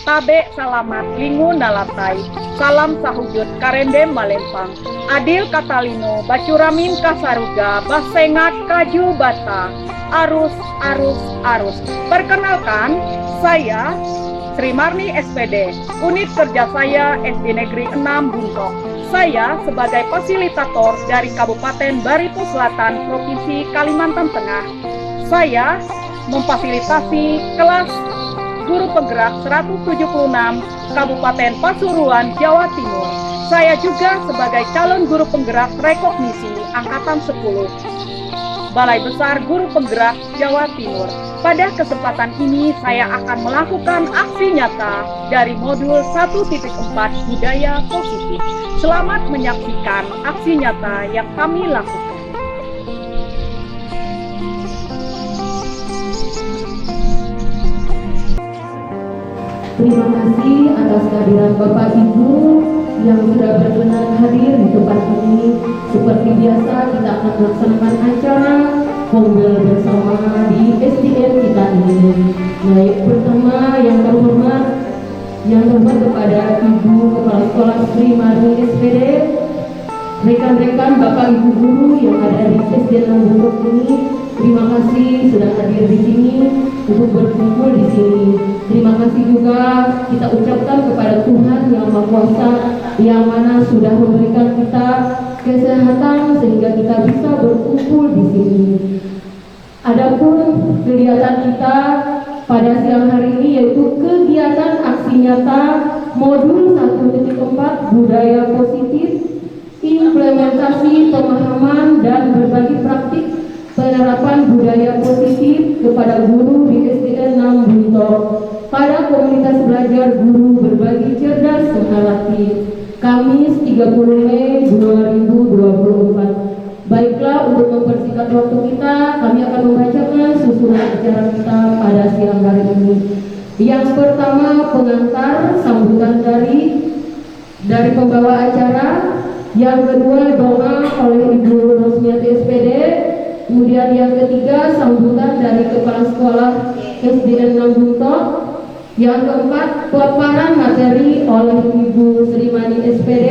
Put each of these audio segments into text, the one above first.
Tabe Salamat Lingu Nalatai, Salam Sahujud Karendem Malempang, Adil Katalino, Bacuramin Kasaruga, Basengat Kaju Bata, Arus, Arus, Arus. Perkenalkan, saya Sri Marni SPD, unit kerja saya SD Negeri 6 Buntok. Saya sebagai fasilitator dari Kabupaten Barito Selatan, Provinsi Kalimantan Tengah. Saya memfasilitasi kelas Guru Penggerak 176 Kabupaten Pasuruan, Jawa Timur. Saya juga sebagai calon guru penggerak rekognisi Angkatan 10 Balai Besar Guru Penggerak Jawa Timur. Pada kesempatan ini saya akan melakukan aksi nyata dari modul 1.4 Budaya Positif. Selamat menyaksikan aksi nyata yang kami lakukan. Terima kasih atas kehadiran Bapak Ibu yang sudah berkenan hadir di tempat ini. Seperti biasa kita akan melaksanakan acara Kombel bersama di SDN kita ini. Baik, pertama yang terhormat kepada Ibu Kepala Sekolah Sri Marni SPD, rekan-rekan Bapak Ibu guru yang ada di SDN Buntok ini, terima kasih sudah hadir di sini untuk berkumpul di sini. Terima kasih juga kita ucapkan kepada Tuhan Yang Maha Kuasa yang mana sudah memberikan kita kesehatan sehingga kita bisa berkumpul di sini. Adapun kegiatan kita pada siang hari ini yaitu kegiatan aksi nyata modul 1.4 Budaya Positif, implementasi pemahaman dan berbagi praktik penerapan budaya positif kepada guru di SDN 6 Buntok pada komunitas belajar guru berbagi cerdas seharati, Kamis 30 Mei 2024. Baiklah, untuk mempersingkat waktu kita, kami akan membacakan susunan acara kita pada siang hari ini. Yang pertama, pengantar sambutan dari pembawa acara. Yang kedua, doa oleh Ibu Rosmiati SPD. Kemudian yang ketiga, sambutan dari Kepala Sekolah SDN 6 Buntok. Yang keempat, paparan materi oleh Ibu Sri Mani SPD.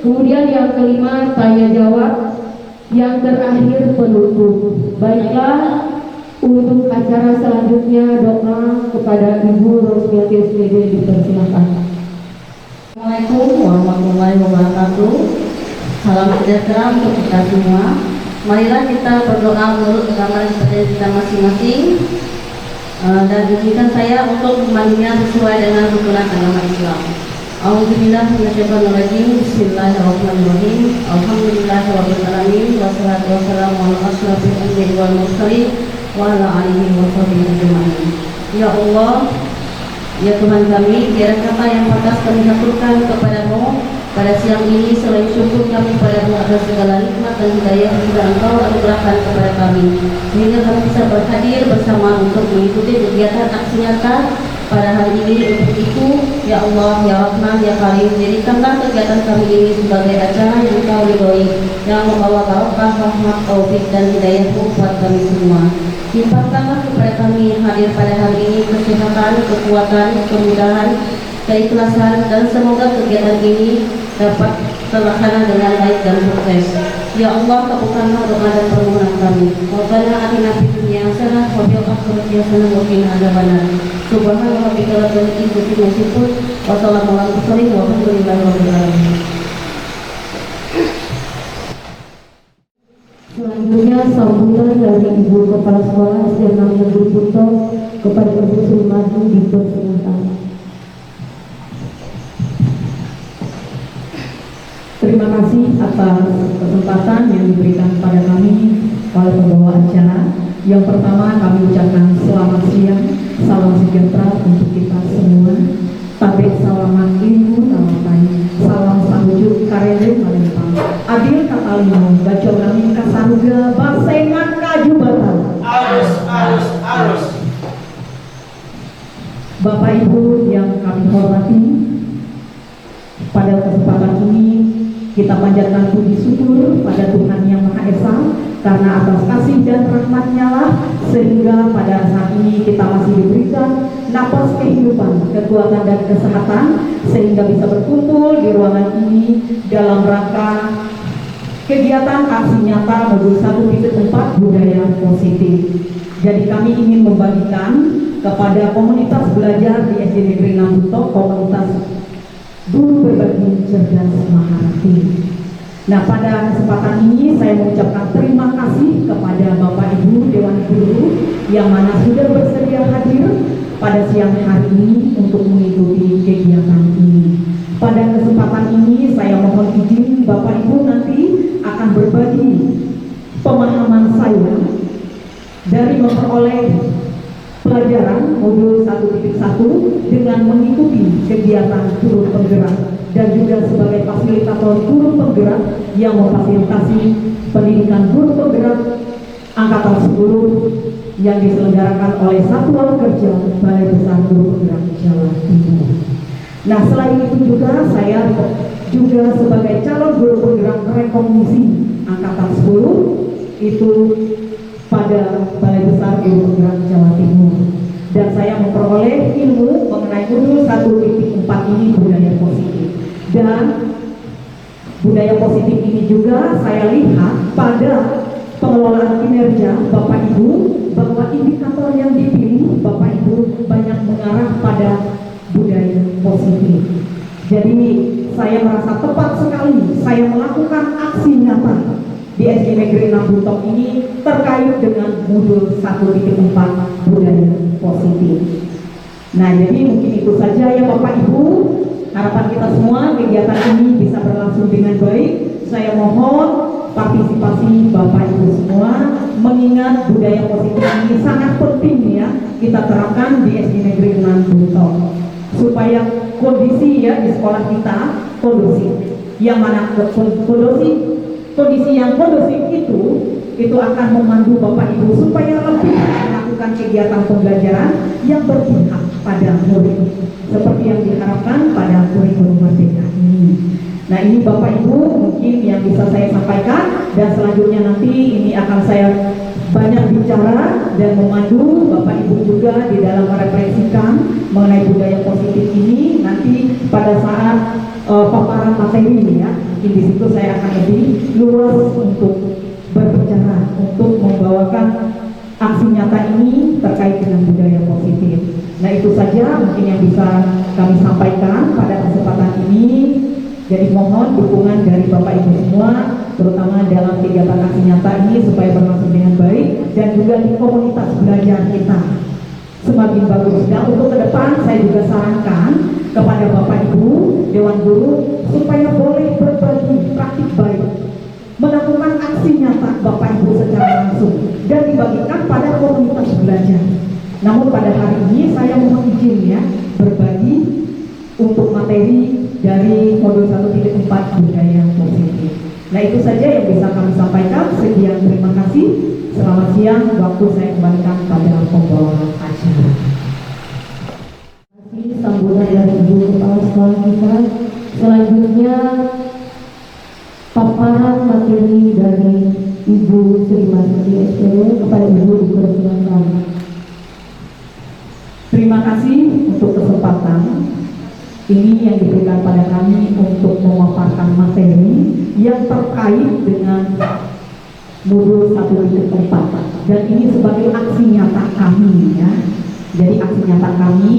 Kemudian yang kelima, tanya jawab. Yang terakhir, penutup. Baiklah, untuk acara selanjutnya doa kepada Ibu Rosmiati SPD dipersilakan. Assalamualaikum warahmatullahi wabarakatuh. Salam sejahtera untuk kita semua. Marilah kita berdoa menurut agama kita masing-masing. Dan izinkan saya untuk memanggilnya sesuai dengan rukunan agama Islam. A'udzubillahi minasyaitonirrajim. Bismillahirrahmanirrahim. Alhamdulillahirabbil alamin wassalatu wassalamu ala asyrofil anbiya'i wal mursalin wa ala alihi washabihi ajmain. Ya Allah, ya Tuhan kami, tiada kata yang pantas kami haturkan kepadamu pada siang ini selain syukur kami padamu atas segala nikmat dan hidayah yang sudah Engkau anugerahkan kepada kami, sehingga kami bisa berhadir bersama untuk mengikuti kegiatan aksi nyata pada hari ini. Untuk itu, ya Allah, ya Rahman, ya Karim, jadikanlah kegiatan kami ini sebagai acara yang Engkau ridhoi, yang membawa barokah, rahmat, taufik dan hidayah-Mu buat kami semua. Limpahkanlah kepada kami yang hadir pada hari ini kesehatan, kekuatan, kemudahan, keikhlasan, dan semoga kegiatan ini dapat terlaksana dengan baik dan sukses. Ya Allah, kabulkanlah doa dan permohonan kami. Rabbana atina fid dunya hasanah wa fil akhirati hasanah wa qina adzabannar. Subhana rabbika rabbil izzati amma yasifun wa salamun alal mursalin walhamdulillahi rabbil alamin. Selanjutnya sambutan dari Ibu Kepala Sekolah SDN 6 Negeri Buntok kepada Ibu Sri Marni dipersilakan. Terima kasih atas kesempatan yang diberikan kepada kami oleh pembawa acara. Yang pertama, kami ucapkan selamat siang, salam sejahtera untuk kita semua. Tabe Salamat Lingu Nalatai, Salam Sahujud Karendem Malempang, Adil Katalino, Bacuramin Kasaruga, Basengat Kaju Bata. Arus, arus, arus. Bapak Ibu yang kami hormati, pada kesempatan ini kita panjatkan puji syukur pada Tuhan Yang Maha Esa karena atas kasih dan rahmat-Nya lah sehingga pada saat ini kita masih diberikan memberikan napas kehidupan, kekuatan dan kesehatan sehingga bisa berkumpul di ruangan ini dalam rangka kegiatan aksi nyata modul 1.4 budaya positif. Jadi kami ingin membagikan kepada komunitas belajar di SD Negeri 6 Butok, komunitas Guru Berbagi Cerdas Maharati. Nah, pada kesempatan ini saya mengucapkan terima kasih kepada Bapak Ibu Dewan Guru yang mana sudah bersedia hadir pada siang hari ini untuk mengikuti kegiatan ini. Pada kesempatan ini saya mohon izin Bapak Ibu nanti akan berbagi pemahaman saya dari memperoleh pelajaran modul 1.1 dengan mengikuti kegiatan turun penggerak dan juga sebagai fasilitator turun penggerak yang memfasilitasi pendidikan turun penggerak angkatan 10 yang diselenggarakan oleh Satuan Kerja Balai Besar Guru Penggerak Jawa Timur. Nah, selain itu juga saya juga sebagai calon guru penggerak rekomisi angkatan 10 itu pada Balai Besar Guru Penggerak Jawa Timur, dan saya memperoleh ilmu mengenai modul 1.4 ini budaya positif. Dan budaya positif ini juga saya lihat pada pengelolaan kinerja Bapak Ibu bahwa indikator yang dipilih Bapak Ibu banyak mengarah pada budaya positif. Jadi saya merasa tepat sekali saya melakukan aksi nyata di SD Negeri 6 Butok ini terkait dengan modul 1.4 budaya positif. Nah, jadi mungkin itu saja ya Bapak Ibu. Harapan kita semua kegiatan ini bisa berlangsung dengan baik. Saya mohon partisipasi Bapak Ibu semua, mengingat budaya positif ini sangat penting ya kita terapkan di SD Negeri 6 Butok supaya kondisi ya di sekolah kita kondusif. Yang mana kondisi yang kondusif itu akan memandu Bapak Ibu supaya lebih melakukan kegiatan pembelajaran yang berpihak pada murid seperti yang diharapkan pada kurikulum merdeka ini. Nah, ini Bapak Ibu mungkin yang bisa saya sampaikan, dan selanjutnya nanti ini akan saya banyak bicara dan memandu Bapak Ibu juga di dalam merefleksikan mengenai budaya positif ini nanti pada saat paparan materi ini ya. Mungkin di situ saya akan lebih luas untuk berbicara, untuk membawakan aksi nyata ini terkait dengan budaya positif. Nah, itu saja mungkin yang bisa kami sampaikan pada kesempatan ini. Jadi mohon dukungan dari Bapak Ibu semua, terutama dalam kegiatan aksi nyata ini supaya berlangsung dengan baik dan juga di komunitas belajar kita semakin bagus. Dan untuk ke depan saya juga sarankan kepada Bapak Ibu Dewan Guru supaya boleh berbagi praktik baik, melakukan aksi nyata Bapak Ibu secara langsung dan dibagikan pada komunitas belajar. Namun pada hari ini saya mohon izin ya berbagi untuk materi dari modul 1.4 budaya positif. Nah, itu saja yang bisa kami sampaikan. Sekian, terima kasih. Selamat siang, waktu saya kembalikan pada pembawa acara. Terima kasih sambutan dari Ibu Kepala Sekolah kita. Selanjutnya paparan materi dari Ibu Sri Marti SPW kepada Ibu dipersilakan. Terima kasih untuk kesempatan ini yang diberikan pada kami untuk memaparkan materi yang terkait dengan modul 1.4, dan ini sebagai aksi nyata kami ya. Jadi aksi nyata kami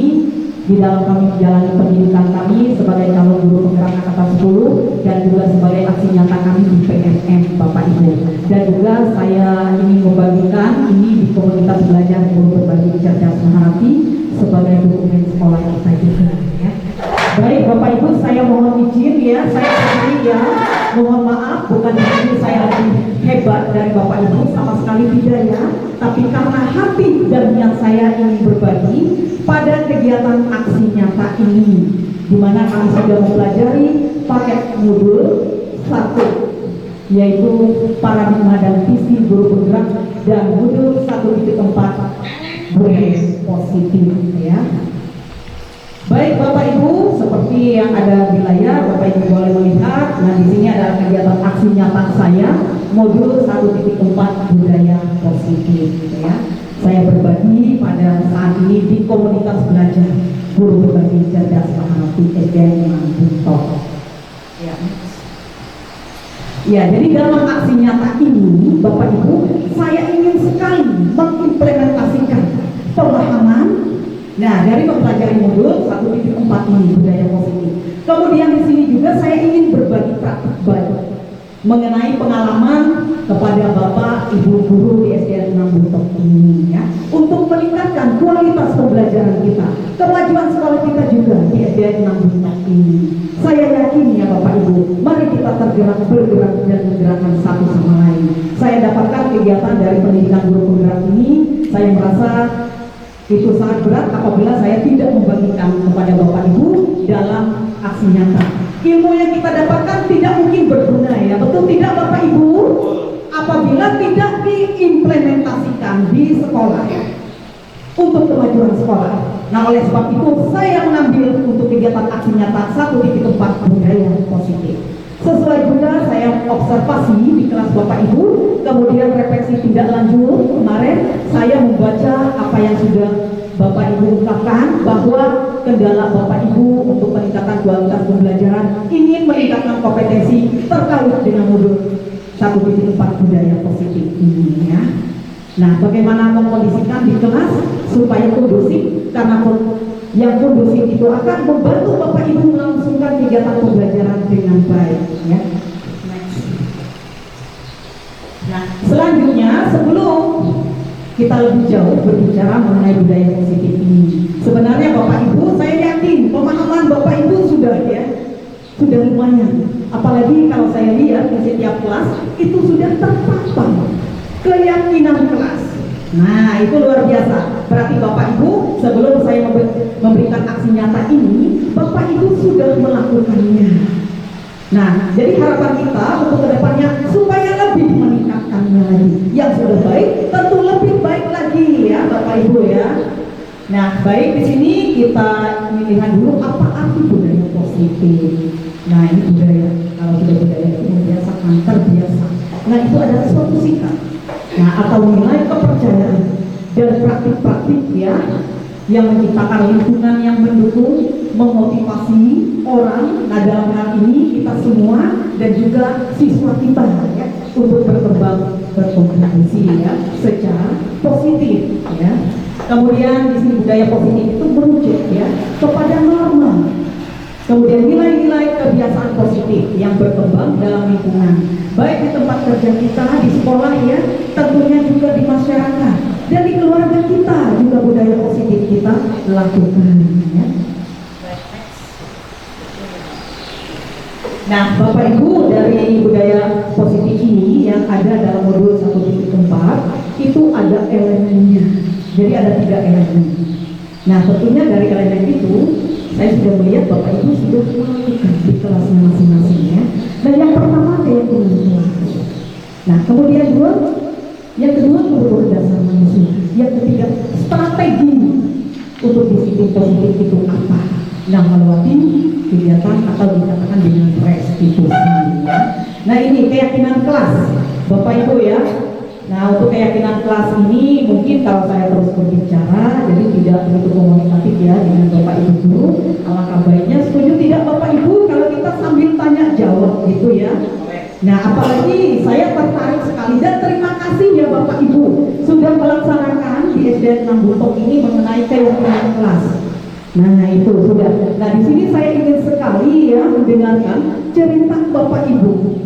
di dalam kami menjalani pendidikan kami sebagai calon guru penggerak angkatan 10 dan juga sebagai aksi nyata kami di PSM Bapak Ibu. Dan juga saya ingin membagikan ini di komunitas belajar Guru Berbagi Cerdas Maharati sebagai dokumen sekolah kita juga ya. Baik Bapak Ibu, saya mohon izin ya, saya sendiri ya mohon maaf, bukan ini saya lebih hebat dari Bapak Ibu, sama sekali tidak ya, tapi karena hati dan niat saya ingin berbagi pada kegiatan aksi nyata ini, di mana kami sudah mempelajari paket modul 1 yaitu paradigma dan visi guru penggerak dan modul 1.4 budaya positif ya. Baik Bapak Ibu, seperti yang ada di layar, Bapak Ibu boleh melihat. Nah, di sini ada kegiatan aksi nyata saya, modul 1.4 budaya positif ya. Saya berbagi pada pada saat ini di komunitas belajar guru berbagi cerdas menghadapi SDN Buntok. Ya, jadi dalam aksi nyata ini, Bapak Ibu, saya ingin sekali mengimplementasikan pemahaman. Nah, dari mempelajari modul 1.4 budaya positif. Kemudian di sini juga saya ingin berbagi praktik baik mengenai pengalaman kepada Bapak Ibu guru di SDN Buntok ini, ya, untuk meningkatkan kualitas pembelajaran kita, kemajuan sekolah kita juga di SDN Buntok ini. Saya yakin ya Bapak Ibu, mari kita bergerak dan menggerakkan satu sama lain. Saya dapatkan kegiatan dari pendidikan guru penggerak ini, saya merasa itu sangat berat apabila saya tidak membagikan kepada Bapak Ibu dalam aksi nyata. Ilmu yang kita dapatkan tidak mungkin berguna, ya betul tidak Bapak Ibu? Apabila tidak diimplementasikan di sekolah untuk kemajuan sekolah. Nah, oleh sebab itu saya mengambil untuk kegiatan aksi nyata 1.4 budaya positif. Sesuai juga saya observasi di kelas Bapak Ibu, kemudian refleksi tindak lanjut kemarin saya membaca apa yang sudah Bapak Ibu ungkapkan bahwa kendala Bapak Ibu untuk peningkatan kualitas pembelajaran ingin meningkatkan kompetensi terkait dengan modul 1.4 budaya positif ini, ya. Nah, bagaimana mengkondisikan di kelas supaya kondusif, karena yang kondusif itu akan membantu Bapak Ibu melangsungkan kegiatan pembelajaran dengan baik, ya. Nah, selanjutnya sebelum kita lebih jauh berbicara mengenai budaya positif ini, sebenarnya Bapak Ibu, saya yakin pemahaman Bapak Ibu sudah lumayan. Apalagi kalau saya lihat di setiap kelas itu sudah terpapar keyakinan kelas. Nah, itu luar biasa. Berarti Bapak Ibu, sebelum saya memberikan aksi nyata ini, Bapak Ibu sudah melakukannya. Nah, jadi harapan kita untuk kedepannya supaya lebih meningkatkannya lagi. Yang sudah baik tentu lebih baik lagi, ya Bapak Ibu, ya. Nah, baik, di sini kita lihat dulu apa arti budaya positif. Nah, ini budaya. Kalau sudah budaya itu membiasakan, terbiasa. Nah, itu adalah suatu sikap. Nah, atau nilai kepercayaan dan praktik-praktik, ya, yang menciptakan lingkungan yang mendukung, memotivasi orang. Nah, dalam hal ini kita semua dan juga siswa kita, ya, untuk berkembang berkontribusi, ya, secara positif, ya. Kemudian di sini budaya positif itu merujuk, ya, kepada norma. Kemudian nilai-nilai kebiasaan positif yang berkembang dalam lingkungan, baik di tempat kerja kita, di sekolah, ya, tentunya juga di masyarakat dan di keluarga kita juga budaya positif kita lakukan, ya. Nah, Bapak Ibu, dari budaya positif ini yang ada dalam modul 1.4 itu ada elemennya. Jadi ada 3 elemen. Nah, tentunya dari elemen itu saya sudah melihat Bapak Ibu sudah melakukan di kelasnya masing-masing, ya. Dan yang pertama keyakinan kelas. Nah, kemudian yang kedua kultur dasar manusia. Yang ketiga strategi untuk disiplin positif itu apa? Nah, melewati kegiatan atau dikatakan dengan restitusi, ya. Nah, ini keyakinan kelas Bapak Ibu, ya. Nah, untuk keyakinan kelas ini mungkin kalau saya terus berbicara jadi tidak begitu komunikatif, ya, dengan Bapak Ibu guru. Alangkah baiknya setuju tidak Bapak Ibu kalau kita sambil tanya jawab gitu, ya. Nah, apalagi saya tertarik sekali dan terima kasih ya Bapak Ibu sudah melaksanakan di SDN Buntok ini mengenai keyakinan kelas. Nah, itu sudah. Nah, di sini saya ingin sekali, ya, mendengarkan cerita Bapak Ibu.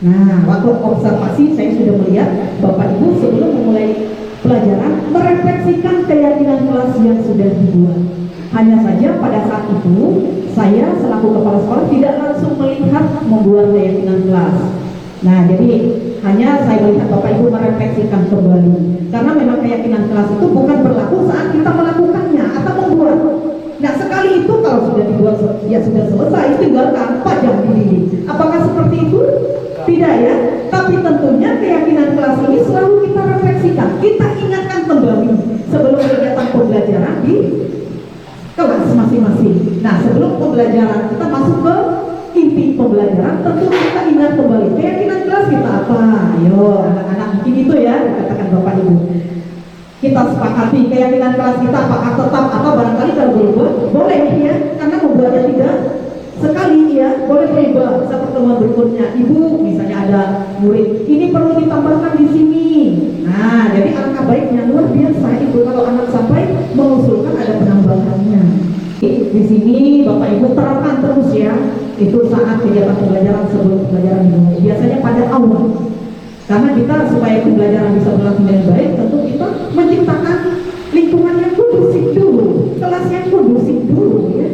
Nah, waktu observasi saya sudah melihat Bapak Ibu sebelum memulai pelajaran merefleksikan keyakinan kelas yang sudah dibuat. Hanya saja pada saat itu saya selaku kepala sekolah tidak langsung melihat membuat keyakinan kelas. Nah, jadi hanya saya melihat Bapak Ibu merefleksikan kembali. Karena memang keyakinan kelas itu bukan berlaku saat kita melakukannya atau membuat. Nah, sekali itu kalau sudah dibuat, ya sudah selesai, tinggalkan pajang di dinding. Apakah seperti itu? Tidak, ya. Tapi tentunya keyakinan kelas ini selalu kita refleksikan, kita ingatkan kembali sebelum kegiatan pembelajaran di kelas masing-masing. Nah, sebelum pembelajaran kita masuk ke inti pembelajaran, tentu kita ingat kembali keyakinan kelas kita apa. Ayo, anak-anak mungkin itu, ya, dikatakan Bapak Ibu. Kita kita sepakati keyakinan kelas kita apakah tetap apa barangkali kalau berubah boleh ya, karena membuatnya tidak sekali ya, boleh berubah saat pertemuan berikutnya. Ibu misalnya ada murid ini perlu ditambahkan di sini. Nah, jadi alangkah baiknya luar biasa itu kalau anak sampai mengusulkan ada penambahannya. Di sini Bapak Ibu terapkan terus ya, itu saat kegiatan pembelajaran sebelum pembelajaran dimulai. Biasanya pada awal, karena kita supaya pembelajaran bisa berlangsung dengan baik, tentu kita menciptakan lingkungan yang kondusif dulu, kelas yang kondusif dulu ya.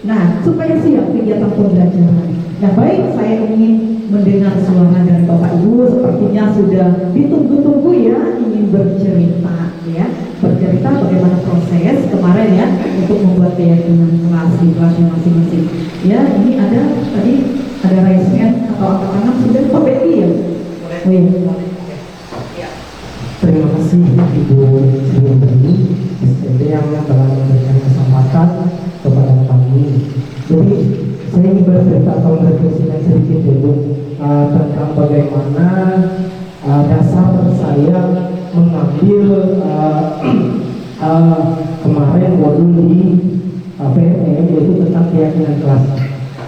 Nah, supaya siap kegiatan pembelajaran. Nah, baik, saya ingin mendengar suara dari Bapak Ibu, sepertinya sudah ditunggu-tunggu ya, ingin bercerita ya, bercerita bagaimana proses kemarin ya untuk membuat keyakinan kelas di kelasnya masing-masing. Ya, ini ada tadi ada raise hand atau angkat tangan sudah Pak Betty ya. Oh, iya. Terima kasih Ibu Sri Menteri STD yang telah memberikan kesempatan kepada kami. Jadi saya ingin bercerita atau bercerita sedikit dulu tentang bagaimana dasar saya mengambil kemarin modul di PMM, yaitu tentang keyakinan kelas.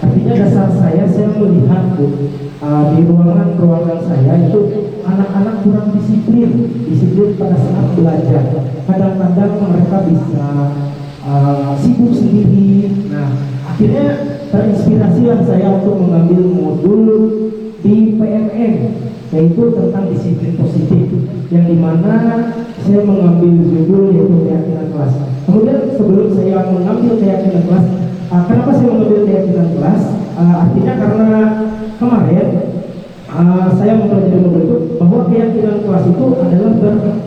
Artinya dasar saya melihat Bu, di ruangan saya itu anak-anak kurang disiplin pada saat belajar. Kadang-kadang mereka bisa sibuk sendiri. Nah, akhirnya terinspirasilah saya untuk mengambil modul di PMM, yaitu tentang disiplin positif, yang dimana saya mengambil judul yaitu keyakinan kelas. Kemudian sebelum saya mengambil keyakinan kelas, kenapa saya mengambil keyakinan kelas? Artinya karena kemarin saya mempelajari modul itu bahwa keyakinan kelas itu adalah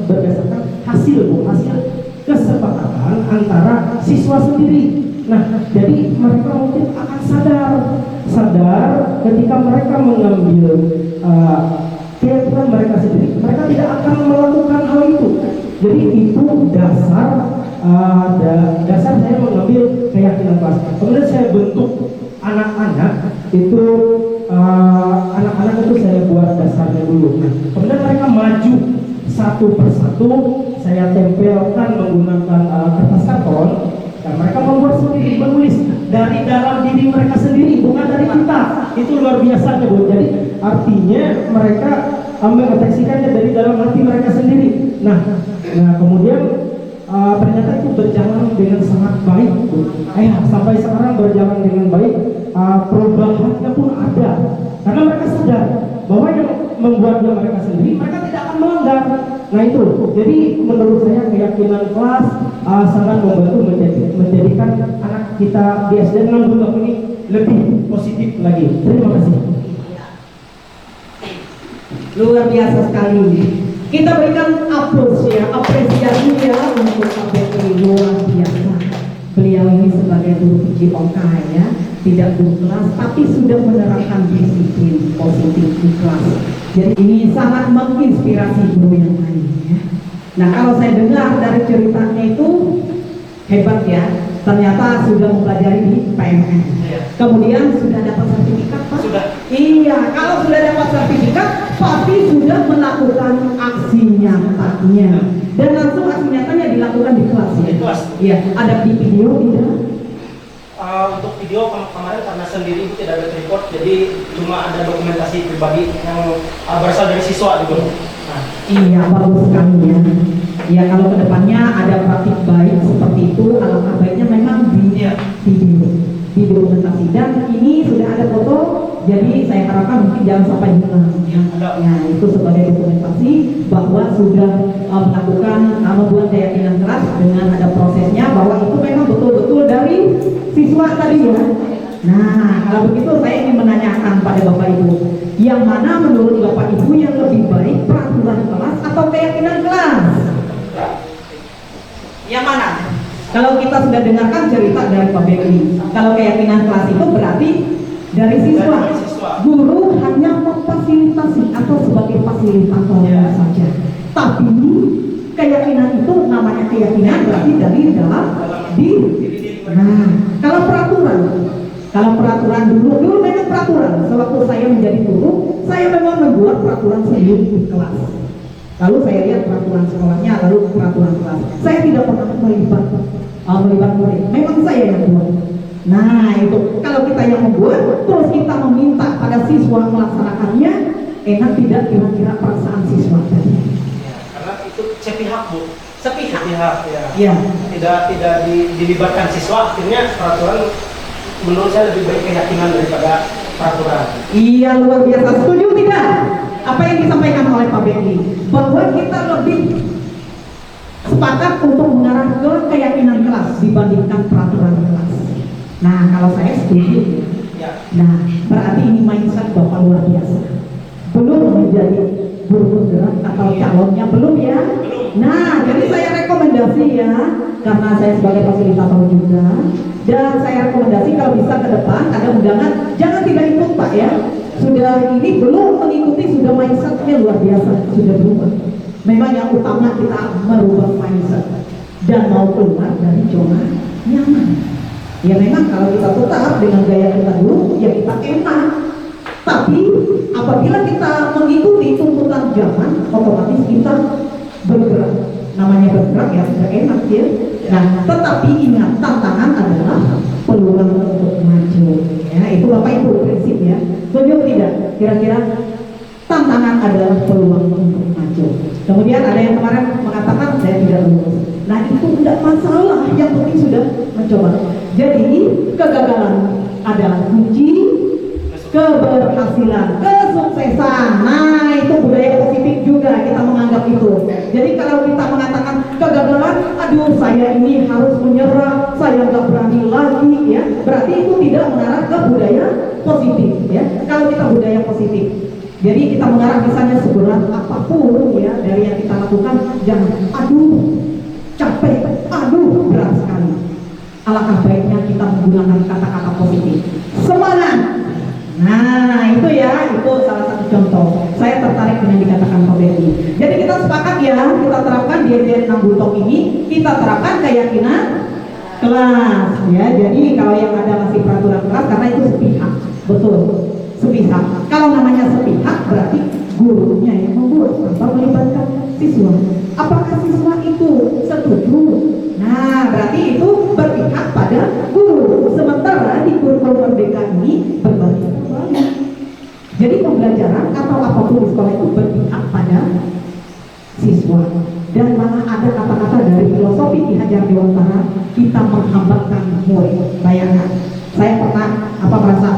berdasarkan hasil kesepakatan antara siswa sendiri. Nah, jadi mereka mungkin akan sadar ketika mereka mengambil keyakinan mereka sendiri, mereka tidak akan melakukan hal itu. Jadi itu dasar saya mengambil keyakinan kelas. Kemudian saya bentuk anak-anak itu, anak-anak itu saya buat dasarnya dulu. Nah, kemudian mereka maju satu persatu, saya tempelkan menggunakan kertas karton. Dan mereka membuat sendiri, menulis dari dalam diri mereka sendiri, bukan dari kita. Itu luar biasa Bu. Jadi artinya mereka mengekspresikannya dari dalam hati mereka sendiri. Nah kemudian ternyata itu berjalan dengan sangat baik Bu. Sampai sekarang berjalan dengan baik. Perubahannya pun ada, karena mereka sadar bahwa yang membuatnya mereka sendiri, mereka tidak akan melanggar. Nah itu, jadi menurut saya keyakinan kelas sangat membantu menjadikan anak kita di SD Nanggung ini lebih positif lagi. Terima kasih. Luar biasa sekali. Kita berikan apresiasi ya untuk Pak Betty, luar biasa. Beliau ini sebagai guru PJOK ya, tidak guru kelas tapi sudah menerapkan disiplin positif di kelas. Jadi ini sangat menginspirasi guru yang lain ya. Nah, kalau saya dengar dari ceritanya itu hebat ya, ternyata sudah mempelajari di PMM. Kemudian sudah dapat sertifikat Pak? Sudah. Iya, kalau sudah dapat sertifikat pasti sudah melakukan aksi nyatanya. Dan langsung aksi nyatanya dilakukan di kelas ya? Di kelas. Iya, ada di video tidak? Untuk video kemarin karena sendiri itu tidak ada report, jadi cuma ada dokumentasi pribadi yang berasal dari siswa gitu. Nah. Iya, bagus sekali ya. Ya, kalau kedepannya ada praktik baik seperti itu, alangkah baiknya memang di dokumentasi. Dan ini sudah ada foto, jadi saya harapkan mungkin jangan sampai hilang. Ya, itu sebagai dokumentasi bahwa sudah melakukan membuat keyakinan kelas dengan ada prosesnya, bahwa itu memang betul-betul dari siswa tadi ya. Nah, kalau begitu saya ingin menanyakan pada Bapak Ibu, yang mana menurut Bapak Ibu yang lebih baik, peraturan kelas atau keyakinan kelas? Yang mana? Kalau kita sudah dengarkan cerita dari Pak Betty, kalau keyakinan kelas itu berarti dari siswa. Guru hanya memfasilitasi atau sebagai fasilitator saja. Tapi keyakinan itu namanya keyakinan berarti dari dalam diri. Nah, kalau peraturan dulu memang peraturan. Sewaktu saya menjadi guru, saya memang membuat peraturan sendiri di kelas. lalu saya lihat peraturan sekolahnya, lalu peraturan kelas. Saya tidak pernah melibat murid. Memang saya yang buat. Nah itu, kalau kita yang membuat, terus kita meminta pada siswa melaksanakannya, enak tidak kira-kira perasaan siswa tadi? Ya, karena itu sepihak Bu, sepihak ya. Ya. Tidak dilibatkan siswa, akhirnya peraturan menurut saya lebih baik keyakinan daripada peraturan. Iya, luar biasa. Setuju tidak? Apa yang disampaikan oleh Pak Benny, bahwa kita lebih sepakat untuk mengarah ke keyakinan kelas dibandingkan peraturan kelas. Nah, kalau saya setuju. Ya. Nah, berarti ini mindset Bapak luar biasa. Belum menjadi guru penggerak atau calonnya belum ya? Nah, jadi saya rekomendasi ya, karena saya sebagai fasilitator juga, dan saya rekomendasi kalau bisa ke depan ada undangan, jangan tidak ikut Pak ya. Sudah ini belum mengikuti, sudah mindsetnya luar biasa, sudah berubah. Memang yang utama kita merubah mindset dan mau keluar dari zona nyaman. Ya memang kalau kita tetap dengan gaya kita dulu, ya kita enak. Tapi apabila kita mengikuti tuntutan zaman, otomatis kita bergerak. Namanya bergerak ya sudah enak ya. Nah, tetapi ingat, tantangan adalah peluang untuk maju. Ya, itu Bapak Ibu prinsip ya. Setuju tidak? Kira-kira tantangan adalah peluang untuk maju. Kemudian ada yang kemarin mengatakan saya tidak lulus. Nah itu tidak masalah, yang penting sudah mencoba. Jadi kegagalan adalah kunci keberhasilan, kesuksesan. Nah itu budaya positif juga kita menganggap itu. Jadi kalau kita mengatakan kegagalan, aduh saya ini harus menyerah, saya nggak berani lagi ya, berarti itu tidak mengarah ke budaya positif ya. Kalau kita budaya positif, jadi kita mengarah misalnya seberat apapun ya dari yang kita lakukan, jangan aduh capek, aduh berat sekali. Alangkah baiknya kita menggunakan kata-kata positif. Semangat. Nah itu ya, itu salah satu contoh. Saya tertarik dengan dikatakan Pak Benny. Jadi kita sepakat ya, kita terapkan di SDN 6 Bultong ini, kita terapkan keyakinan kelas ya. Jadi kalau yang ada masih peraturan kelas, karena itu sepihak, betul, sepihak. Kalau namanya sepihak berarti gurunya yang membuat tanpa melibatkan siswa. Apakah siswa itu setuju? Nah berarti itu berpihak pada guru. Sementara di kurikulum merdeka ini berbalik terbalik. Jadi pembelajaran atau apapun di sekolah itu berpihak pada siswa. Dan mana ada kata-kata dari filosofi Ki Hajar Dewantara, kita menghambakan murid. Bayangkan, saya pernah merasa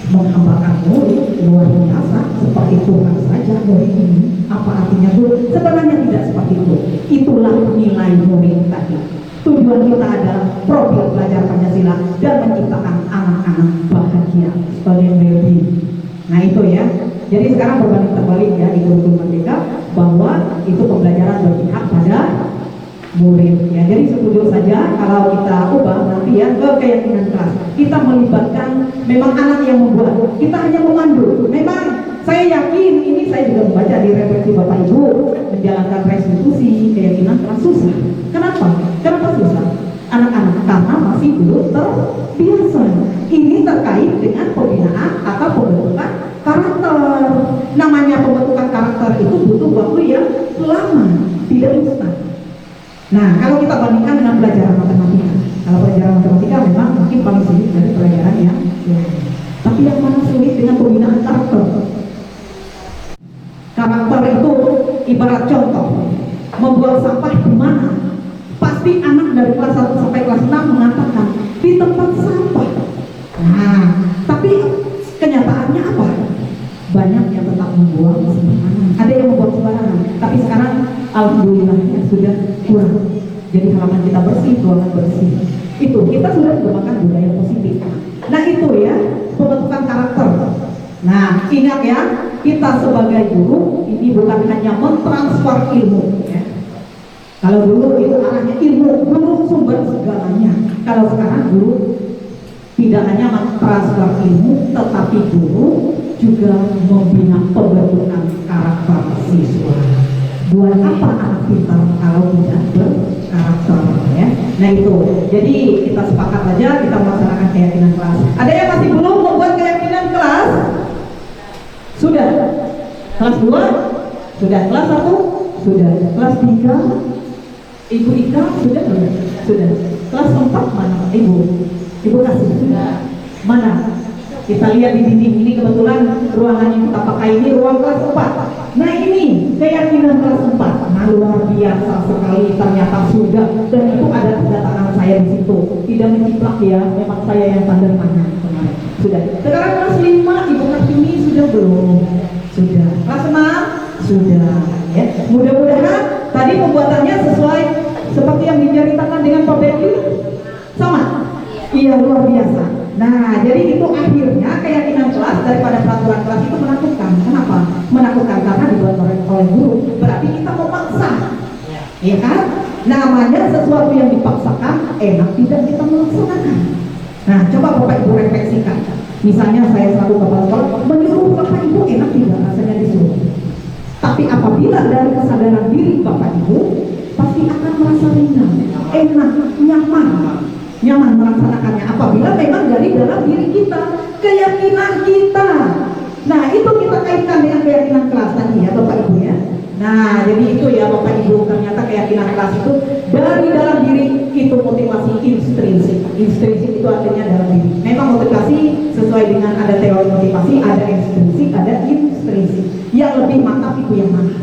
menghambakan murid luar biasa, seperti Tuhan saja murid ini. Apa artinya guru? Sebenarnya tidak seperti itu. Itulah nilai murid tadi. Tujuan kita adalah profil belajar Pancasila dan menciptakan anak-anak bahagia sebagai baby. Nah itu ya. Jadi sekarang berbanding terbalik ya di kurikulum merdeka, bahwa itu pembelajaran berpihak pada murid ya. Jadi setuju saja kalau kita ubah nanti ya ke keyakinan kelas. Kita melibatkan memang anak yang membuat, kita hanya memandu. Memang saya yakin ini, saya juga membaca di refleksi Bapak Ibu, menjalankan restitusi keyakinan kelas susah. Kenapa? Kenapa susah? Anak-anak karena masih belum terbiasa. Ini terkait dengan pembinaan atau pembentukan karakter. Namanya pembentukan karakter itu butuh waktu yang lama, tidak instan. Nah, kalau kita bandingkan dengan pelajaran matematika, kalau pelajaran matematika memang mungkin paling sulit dari pelajaran yang tapi yang mana sulit dengan pembinaan karakter? Karakter itu ibarat contoh, membuang sampah di mana? Pasti anak dari kelas 1 sampai kelas 6 mengatakan di tempat sampah. Nah, tapi kenyataannya apa? Banyak yang tetap membuang sembarangan. Ada yang membuang sembarangan, tapi sekarang alhamdulillah ya sudah kurang. Jadi halaman kita bersih, ruangan bersih. Itu kita sudah menggunakan budaya positif. Nah itu ya pembentukan karakter. Nah ingat ya, kita sebagai guru ini bukan hanya mentransfer ilmu ya. Kalau dulu itu arahnya ilmu, guru sumber segalanya. Kalau sekarang guru tidak hanya mentransfer ilmu, tetapi guru juga membina pembentukan karakter siswa. Buat apa anak pintar kalau tidak berkarakter ya? Nah itu, jadi kita sepakat aja kita melaksanakan keyakinan kelas. Ada yang masih belum membuat keyakinan kelas? Sudah? Kelas 2? Sudah. Kelas 1? Sudah. Kelas 3? Ibu Ika sudah belum? Sudah. Kelas 4 mana Ibu? Ibu kasih sudah. Mana? Kita lihat di dinding ini, kebetulan ruangan yang kita pakai ini ruang kelas 4. Nah ini keyakinan kelas 4. Nah luar biasa sekali ternyata sudah, dan itu ada tanda tangan saya di situ. Tidak menciplak ya, memang saya yang tanda tangan kemarin. Sudah. Sekarang kelas 5 Ibu Kartini sudah belum? Sudah. Kelas 6? Sudah. Ya. Mudah-mudahan tadi pembuatannya sesuai seperti yang diceritakan dengan Pak Becky. Sama? Iya, luar biasa. Nah, jadi itu akhirnya keyakinan kelas daripada peraturan kelas itu menakutkan. Kenapa? Menakutkan karena dibuat oleh guru. Berarti kita memaksa, ya kan? Namanya sesuatu yang dipaksakan, enak tidak kita melaksanakan. Nah, coba Bapak Ibu refleksikan. Misalnya saya selaku kepala sekolah menyuruh Bapak Ibu, enak tidak rasanya disuruh. Tapi apabila dari kesadaran diri Bapak Ibu, pasti akan merasa ringan, enak, nyaman melaksanakannya apabila memang dari dalam diri kita, keyakinan kita. Nah itu kita kaitkan dengan keyakinan kelas tadi ya Bapak Ibu ya. Nah jadi itu ya Bapak Ibu, ternyata keyakinan kelas itu dari dalam diri, itu motivasi intrinsik. Intrinsik itu artinya dalam diri. Memang motivasi sesuai dengan ada teori motivasi, ada ekstrinsik, ada intrinsik. Yang lebih mantap itu yang mana?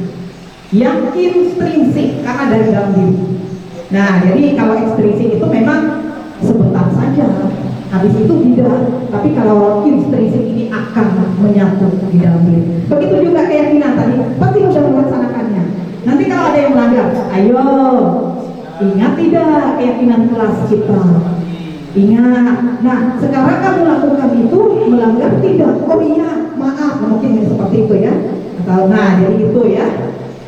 Yang intrinsik, karena dari dalam diri. Nah jadi kalau ekstrinsik itu memang sebentar saja, habis itu tidak. Tapi kalau intrinsik ini akan menyatu di dalam diri. Begitu juga keyakinan tadi, pasti sudah melaksanakannya. Nanti kalau ada yang melanggar, ayo ingat tidak keyakinan kelas kita? Ingat. Nah sekarang kamu lakukan itu, melanggar tidak? Oh iya, maaf, mungkin seperti itu ya. Nah jadi itu ya.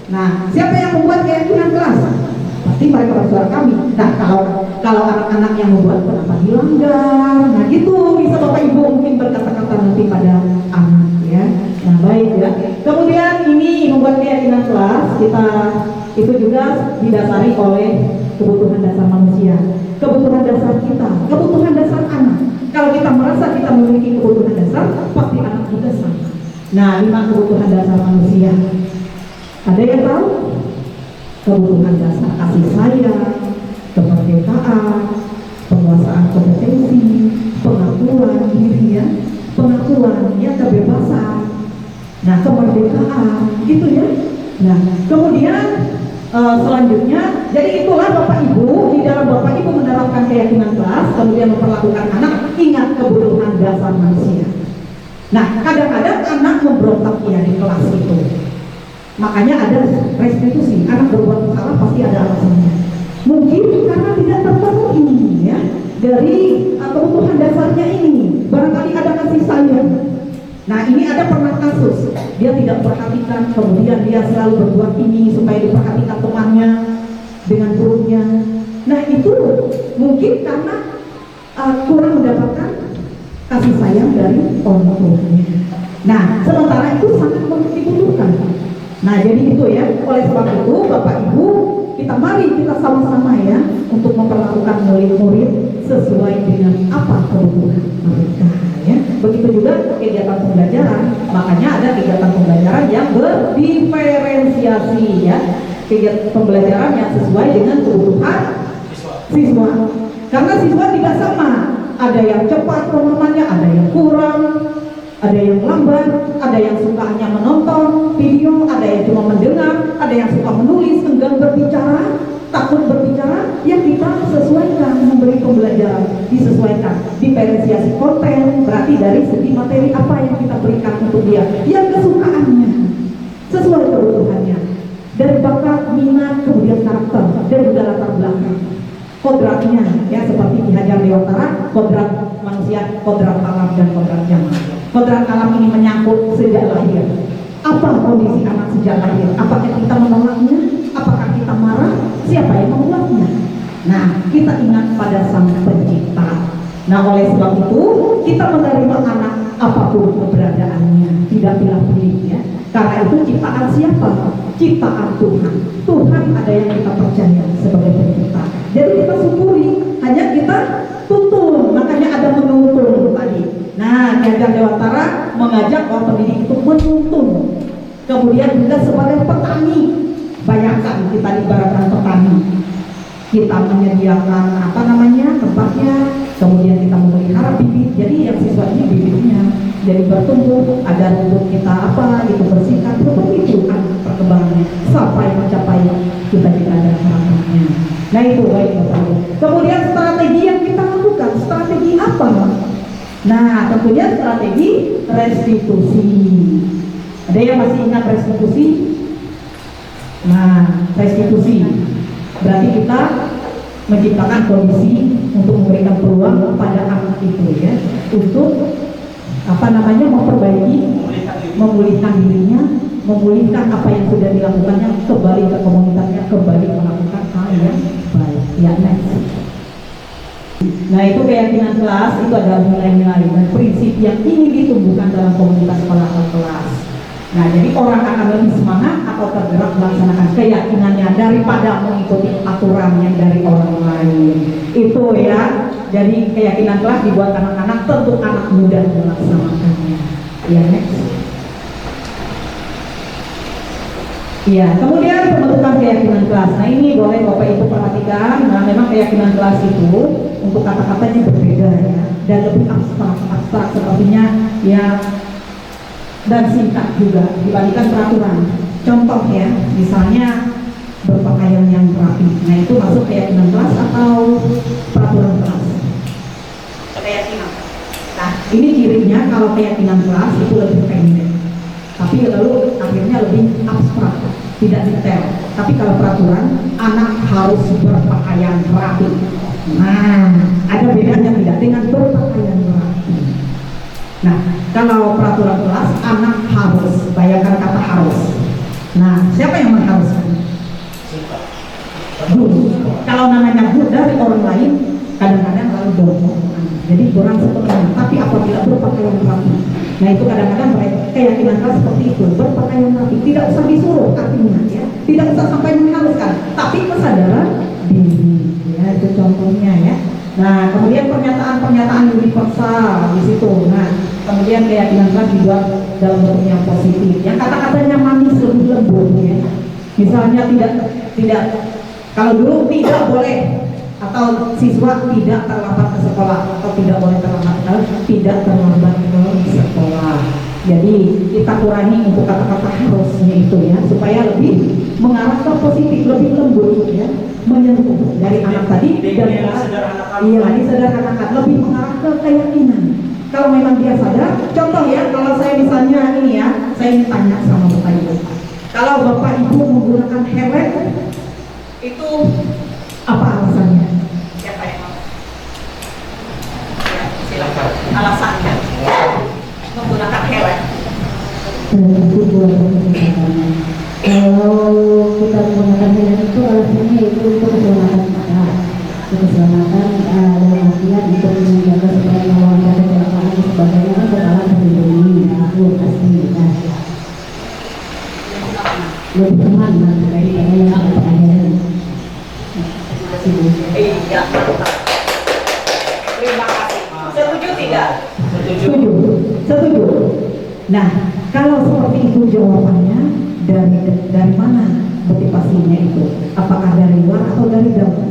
Nah siapa yang membuat keyakinan kelas? Pasti mereka saudara kami. Nah kalau anak-anak yang membuat, kenapa dilanggar? Nah gitu bisa Bapak Ibu mungkin berkata-kata nanti pada anak ya. Nah baik ya. Kemudian ini membuat keyakinan kelas kita itu juga didasari oleh kebutuhan dasar manusia, kebutuhan dasar kita, kebutuhan dasar anak. Kalau kita merasa kita memiliki kebutuhan dasar, pasti anak juga sama. Nah 5 kebutuhan dasar manusia. Ada yang tahu? Kebutuhan dasar kasih sayang, kemerdekaan, penguasaan kompetensi, pengakuan diri ya, pengakuan ya, kebebasan. Nah kemerdekaan itu ya. Nah kemudian selanjutnya, jadi itulah Bapak Ibu, di dalam Bapak Ibu menerapkan keyakinan kelas, kemudian memperlakukan anak, ingat kebutuhan dasar manusia. Nah kadang-kadang anak memberontak ya di kelas itu. Makanya ada restitusi, anak berbuat salah pasti ada alasannya. Mungkin karena tidak terpenuhi ya dari kebutuhan dasarnya ini. Barangkali ada kasih sayang. Nah ini ada pernah kasus, dia tidak perhatikan, kemudian dia selalu berbuat ini supaya diperhatikan temannya dengan gurunya. Nah itu mungkin karena kurang mendapatkan kasih sayang dari orang tuanya. Nah sementara itu sangat dibutuhkan. Nah jadi itu ya, oleh sebab itu Bapak Ibu, mari kita sama-sama ya untuk memperlakukan murid-murid sesuai dengan apa kebutuhan mereka ya. Begitu juga kegiatan pembelajaran, makanya ada kegiatan pembelajaran yang berdiferensiasi ya, kegiatan pembelajaran yang sesuai dengan kebutuhan siswa. Karena siswa tidak sama, ada yang cepat pemahamannya, ada yang kurang, ada yang lambat, ada yang suka hanya menonton video, ada yang cuma mendengar, ada yang suka menulis, enggan berbicara, takut berbicara. Yang kita sesuaikan, memberi pembelajaran disesuaikan, diferensiasi konten, berarti dari segi materi apa yang kita berikan untuk dia, yang kesukaannya, sesuai kebutuhannya, dari bakat, minat, kemudian karakter, dan juga latar belakang. Kodratnya, ya seperti Ki Hajar Dewantara, kodrat manusia, kodrat alam, dan kodrat zaman. Kodrat alam ini menyangkut sejak lahir. Apa kondisi anak sejak lahir? Apakah kita menolaknya? Apakah kita marah? Siapa yang membuatnya? Nah, kita ingat pada Sang Pencipta. Nah, oleh sebab itu kita menerima anak apapun keberadaannya, tidak pilih-pilih ya. Karena itu ciptaan siapa? Ciptaan Tuhan. Tuhan ada yang kita percaya sebagai pencipta. Jadi kita syukuri, hanya kita tuntun. Makanya ada menuntun tadi. Nah, Ki Hajar Dewantara mengajak orang pendidik itu menuntun Kemudian juga sebagai petani, bayangkan kita ibaratkan petani, kita menyediakan tempatnya, kemudian kita memelihara bibit. Jadi yang siswa ini bibitnya jadi bertumbuh, ada rumput kita itu bersihkan, seperti itu kan perkembangannya sampai mencapai cita-cita dan harapannya. Nah itu baik Bapak Ibu. Kemudian strategi yang kita lakukan, strategi apa? Nah tentunya strategi restitusi. Ada yang masih ingat restitusi? Nah restitusi berarti kita menciptakan kondisi untuk memberikan peluang kepada anak itu ya, untuk memperbaiki, memulihkan dirinya, memulihkan apa yang sudah dilakukannya, kembali ke komunitasnya, kembali melakukan hal yang baik. Ya, next. Nah itu keyakinan kelas itu adalah nilai-nilai dan prinsip yang ingin ditumbuhkan dalam komunitas sekolah atau kelas. Nah jadi orang akan lebih semangat atau tergerak melaksanakan keyakinannya daripada mengikuti aturan yang dari orang lain. Itu ya. Jadi keyakinan kelas dibuat anak-anak, tentu anak muda melaksanakannya. Ya next. Ya, kemudian pembentukan keyakinan kelas. Nah ini boleh Bapak Ibu perhatikan. Nah memang keyakinan kelas itu untuk kata-katanya berbeda ya, dan lebih abstrak sepertinya ya, dan singkat juga dibandingkan peraturan. Contoh ya, misalnya berpakaian yang rapi. Nah itu masuk keyakinan kelas atau peraturan kelas? Keyakinan. Nah ini cirinya kalau keyakinan kelas itu lebih pendek, tapi lalu akhirnya lebih abstrak, tidak detail. Tapi kalau peraturan, anak harus berpakaian rapi. Nah ada bedanya tidak dengan berpakaian rapi? Nah kalau peraturan kelas, anak harus, bayangkan kata harus. Nah siapa yang mengharuskan? Guru. Kalau namanya guru dari orang lain, kadang-kadang lalu dorong. Jadi kurang sepenuhnya. Tapi apabila berpakaian rapi, nah itu kadang-kadang mereka keyakinan kelas seperti itu, berpakaian rapi, tidak usah disuruh artinya ya, tidak usah sampai mengharuskan, tapi kesadaran diri. Ya itu contohnya ya. Nah kemudian pernyataan-pernyataan universal di situ. Nah kemudian keyakinan kelas dibuat dalam bentuk yang positif, yang kata-katanya manis, lebih lembut ya. Misalnya tidak kalau dulu tidak boleh, atau siswa tidak terlambat ke sekolah, atau tidak boleh terlambat ke sekolah. Jadi kita kurangi untuk kata-kata harusnya itu ya, supaya lebih mengarah ke positif, lebih lembut ya, menyentuh dari anak tadi dan disederhanakan, lebih mengarah ke keyakinan. Kalau memang dia sadar, contoh ya, kalau saya misalnya ini ya, saya ingin tanya sama Bapak Ibu, kalau Bapak Ibu menggunakan helm itu apa alasannya? Siapa yang mau? Ya, silakan. Alasannya menggunakan helm. Kalau kita menggunakan helm itu alasannya itu untuk keselamatan mata, keselamatan dalam artian untuk menjaga supaya melawan kecelakaan dan sebagainya kan kepala terlindungi, itu pasti ya. Lebih aman daripada yang tidak pakai helm. Iya, mantap. Terima kasih. Setuju tidak? Setuju. Nah, kalau seperti itu jawabannya dari mana motivasinya itu? Apakah dari luar atau dari dalam?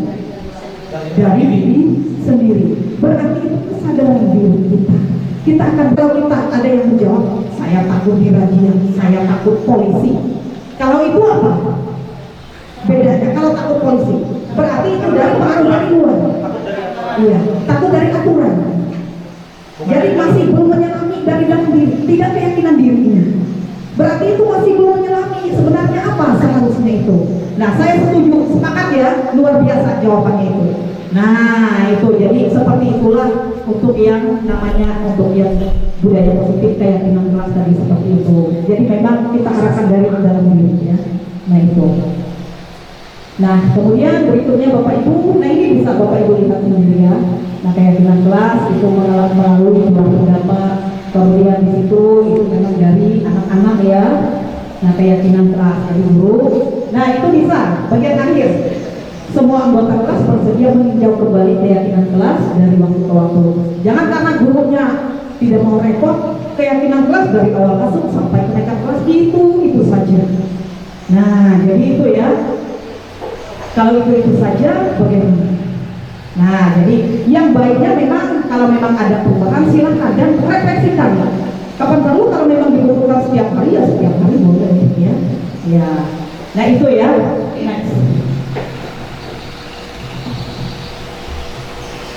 Dari diri sendiri. Berarti itu kesadaran diri kita. Kita akan tahu, kita ada yang menjawab, saya takut dirazia, saya takut polisi. Kalau itu apa? Bedanya kalau takut polisi, berarti itu dari pengaruh dari luar. Iya, takut dari aturan. Jadi masih belum menyelami dari dalam diri, tidak keyakinan dirinya. Berarti itu masih belum menyelami sebenarnya apa seharusnya itu. Nah, saya setuju, sepakat ya, luar biasa jawabannya itu. Nah, itu jadi seperti itulah untuk yang namanya untuk yang budaya positif, keyakinan kelas tadi seperti itu. Jadi memang kita arahkan dari dalam diri ya. Nah itu. Nah kemudian berikutnya Bapak Ibu, nah ini bisa Bapak Ibu lihat sendiri ya. Nah keyakinan kelas itu melalui sebuah pendapat, kemudian di situ itu memang dari anak-anak ya. Nah keyakinan kelas dari guru. Nah itu bisa bagian akhir. Semua anggota kelas bersedia meninjau kembali keyakinan kelas dari waktu ke waktu. Jangan karena gurunya tidak mau repot, keyakinan kelas dari awal masuk sampai kenaikan kelas itu saja. Nah, jadi itu ya. Kalau itu saja, bagaimana? Nah, jadi yang baiknya memang kalau memang ada perubahan silahkan dan refleksikan. Kapan perlu kalau memang dibutuhkan setiap hari ya setiap hari boleh ya. Ya. Nah itu ya. Next.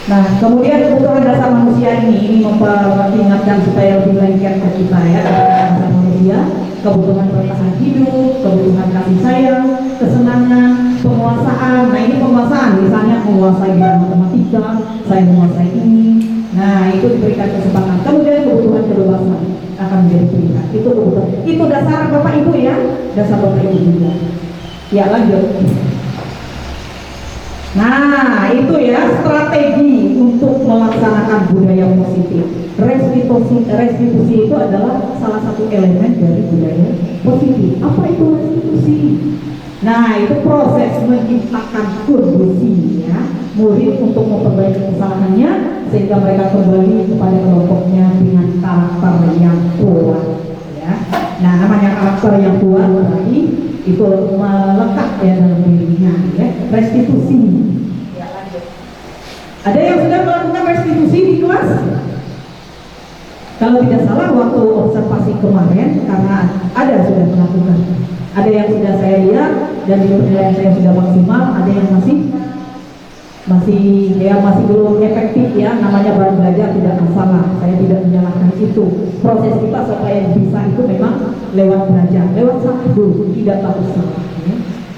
Nah, kemudian kebutuhan dasar manusia ini memperingatkan supaya lebih lengket ke kita ya, dasar manusia, kebutuhan bertahan hidup, kebutuhan kasih sayang, kesenangan, penguasaan. Nah, ini penguasaan, misalnya menguasai bidang matematika, saya menguasai ini. Nah, itu diberikan kesempatan. Kemudian kebutuhan kebebasan akan menjadi pilihan. Itu kebutuhan. Itu dasar Bapak Ibu ya, dasar Bapak Ibu juga. Ya, lanjut. Nah, itu ya strategi untuk melaksanakan budaya positif. Restitusi itu adalah salah satu elemen dari budaya positif. Apa itu restitusi? Nah, itu proses menciptakan kondisi ya, murid untuk memperbaiki kesalahannya sehingga mereka kembali kepada kelompoknya dengan karakter yang kuat ya. Nah, namanya karakter yang kuat berarti itu melekat ya dalam dirinya ya. Restitusi ya, lanjut. Ada yang sudah melakukan restitusi di kelas? Kalau tidak salah waktu observasi kemarin, karena ada sudah melakukan, ada yang sudah saya lihat dan di penilaian saya sudah maksimal, ada yang masih belum efektif ya. Namanya baru belajar tidak masalah, saya tidak menyalahkan itu. Proses kita supaya bisa itu memang lewat belajar, lewat satu tidak harus salah ya.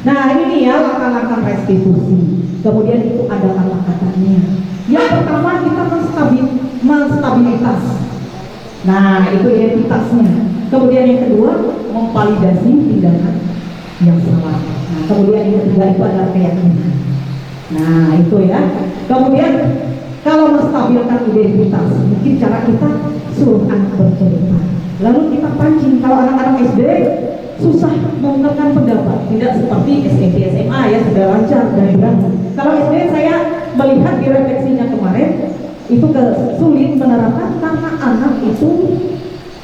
Nah, ini ya langkah-langkah restitusi. Kemudian itu ada kata-katanya. Yang pertama kita menstabilitas. Nah, itu identitasnya. Kemudian yang kedua memvalidasi tindakan yang salah. Nah, kemudian yang ketiga itu adalah keyakinan. Nah, itu ya. Kemudian kalau menstabilkan identitas, mungkin cara kita suruh anak bercerita. Lalu kita pancing. Kalau anak-anak SD susah mengungkapkan pendapat, tidak seperti SMP, SMA ya sudah lancar dan berani. Kalau SD saya melihat di refleksinya kemarin itu sulit menerapkan karena anak itu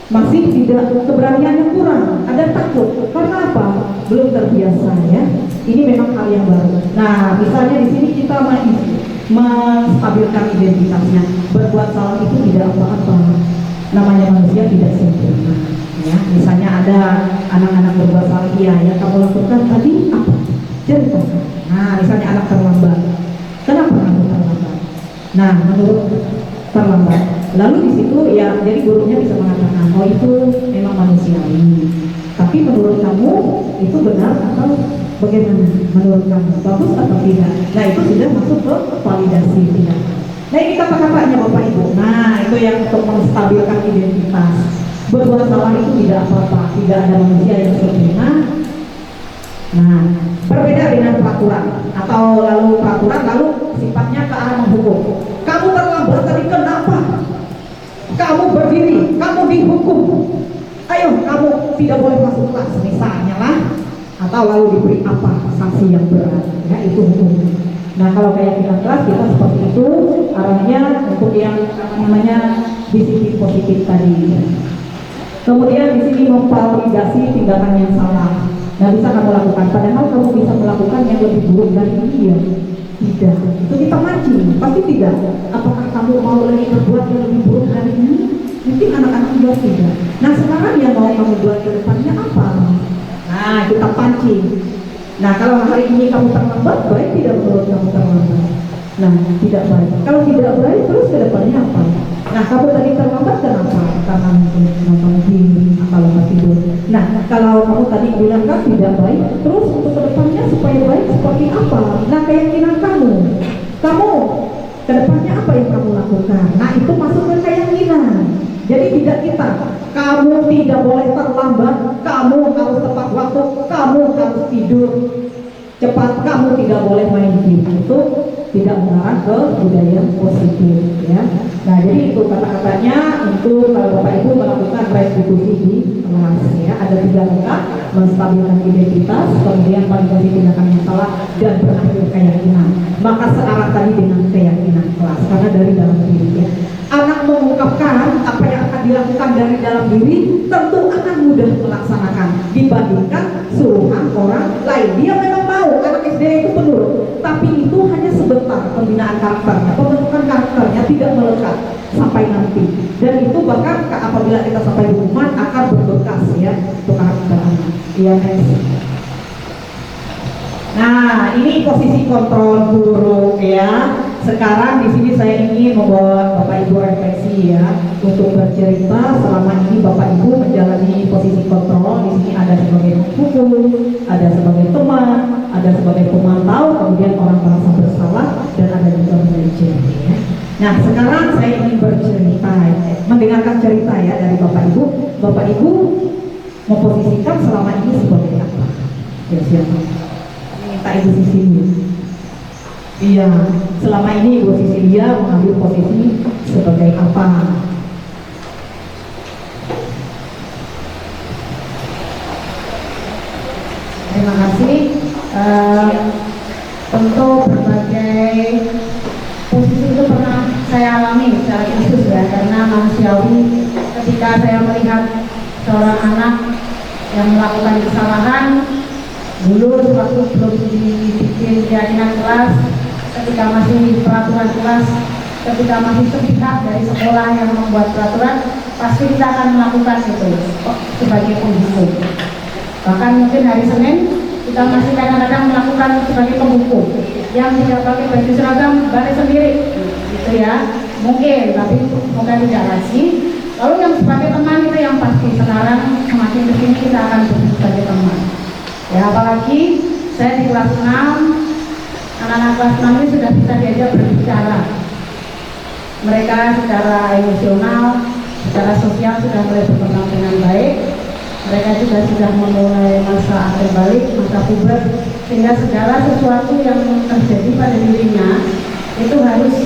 masih tidak, keberaniannya kurang, ada takut. Karena apa? Belum terbiasa ya. Ini memang hal yang baru. Nah, misalnya di sini kita menstabilkan identitasnya. Berbuat salah itu tidak apa-apa. Namanya manusia tidak sempurna. Ya, misalnya ada anak-anak berbuat salah, iya yang kamu lakukan tadi apa? Ceritakan. Nah, misalnya anak terlambat. Kenapa kamu terlambat? Nah, menurut terlambat. Lalu di situ ya, jadi gurunya bisa mengatakan, oh itu memang manusiawi. Tapi menurut kamu itu benar atau bagaimana? Menurut kamu bagus atau tidak? Nah, itu sudah masuk ke validasi tidak. Nah, ini kata-katanya Bapak Ibu. Nah, itu yang untuk menstabilkan identitas. Berbuat salah itu tidak apa-apa, tidak ada manusia yang sempurna. Nah, berbeda dengan peraturan atau lalu peraturan lalu sifatnya ke arah menghukum. Kamu terlambat tadi kenapa? Kamu berdiri, kamu dihukum. Ayo, kamu tidak boleh masuk kelas misalnya lah. Atau lalu diberi apa sanksi yang berat, ya itu hukum. Nah, kalau kayak kita kelas kita seperti itu arahnya untuk yang namanya disiplin positif tadi. Kemudian di sini memvalidasi tindakan yang salah. Nah, bisa kamu lakukan. Padahal kamu bisa melakukan yang lebih buruk dari ini ya. Tidak. Itu kita mancing. Pasti tidak. Apakah kamu mau lagi berbuat yang lebih buruk dari ini? Mungkin anak-anak juga tidak. Nah, sekarang yang mau kamu buat ke depannya apa? Nah, kita pancing. Nah, kalau hari ini kamu terlambat, baik tidak menurut kamu terlambat? Nah, tidak baik. Kalau tidak baik, terus ke depannya apa? Nah, kamu tadi terlambat kenapa? Karena mungkin nonton film atau lepas tidur. Nah, kalau kamu tadi bilang kan tidak baik, terus untuk kedepannya supaya baik seperti apa? Nah, keyakinan kamu kedepannya apa yang kamu lakukan? Nah, itu masuk ke keyakinan. Jadi tidak kita, kamu tidak boleh terlambat, kamu harus tepat waktu, kamu harus tidur cepat, kamu tidak boleh main game. Itu tidak mengarah ke budaya positif ya. Nah, jadi itu kata-katanya untuk kalau Bapak Ibu melakukan restitusi di kelas ya. Ada 3 langkah: menstabilkan identitas, kemudian validasi tindakan yang salah, dan berakhir keyakinan. Maka searah tadi dengan keyakinan kelas karena dari dalam diri ya. Anak mengungkapkan apa yang akan dilakukan ditanamkan dari dalam diri, tentu akan mudah melaksanakan dibandingkan suruhan orang lain. Dia memang mau anak SD itu penurut, tapi itu hanya sebentar pembinaan karakternya, pembentukan karakternya tidak melekat sampai nanti. Dan itu bahkan apabila kita sampai hukuman akan berbekas ya untuk karakter anak. Iya, next. Nah, ini posisi kontrol guru ya. Sekarang di sini saya ingin membawa Bapak Ibu refleksi ya untuk bercerita selama ini Bapak Ibu menjalani posisi kontrol. Di sini ada sebagai guru, ada sebagai teman, ada sebagai pemantau, kemudian orang merasa bersalah dan ada juga manajer ya. Nah, sekarang saya ingin bercerita, mendengarkan cerita ya dari Bapak Ibu. Bapak Ibu memposisikan selama ini sebagai apa? Ya, siapa? Minta Ibu Sisilia. Iya, selama ini Ibu Sisilia mengambil posisi sebagai apa? Terima kasih. Tentu berbagai posisi itu pernah saya alami secara khusus ya, karena manusiawi ketika saya melihat seorang anak yang melakukan kesalahan dulu waktu belum dibikin keyakinan kelas, ketika masih peraturan kelas, ketika masih sepihak dari sekolah yang membuat peraturan, pasti kita akan melakukan itu sebagai penghukum. Bahkan mungkin hari Senin kita masih kadang-kadang melakukan sebagai penghukum yang tidak pakai baju seragam balik sendiri gitu ya, mungkin, tapi semoga tidak lagi. Lalu yang sebagai teman itu yang pasti sekarang semakin kesini kita akan berfungsi sebagai teman ya, apalagi saya di kelas 6, anak-anak kelas 6 ini sudah bisa diajak berbicara. Mereka secara emosional, secara sosial sudah mulai berkembang dengan baik. Mereka juga sudah memulai masa akhir balik, masa puber, sehingga segala sesuatu yang terjadi pada dirinya itu harus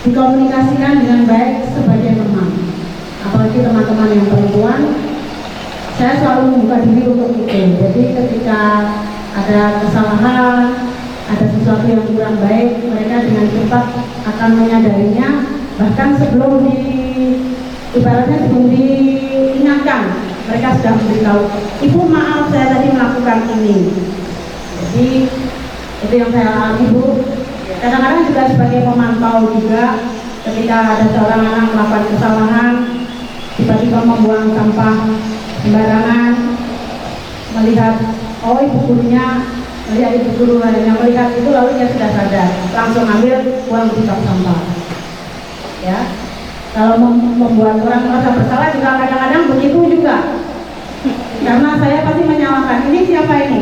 dikomunikasikan dengan baik sebagai teman. Apalagi teman-teman yang perempuan, saya selalu membuka diri untuk itu. Jadi ketika ada kesalahan, ada sesuatu yang kurang baik, mereka dengan cepat akan menyadarinya, bahkan sebelum ibaratnya sebelum diingatkan, mereka sudah memberitahu, Ibu maaf saya tadi melakukan ini. Jadi itu yang saya alami Bu. Kadang-kadang juga sebagai pemantau juga, ketika ada seorang anak melakukan kesalahan, tiba-tiba membuang sampah sembarangan, melihat oh ibu gurunya, melihat ibu guru lainnya melihat itu, lalu dia sudah sadar, langsung ambil buang di tong sampah ya. Kalau membuat orang merasa bersalah juga kadang-kadang begitu juga, karena saya pasti menyalahkan, ini siapa ini,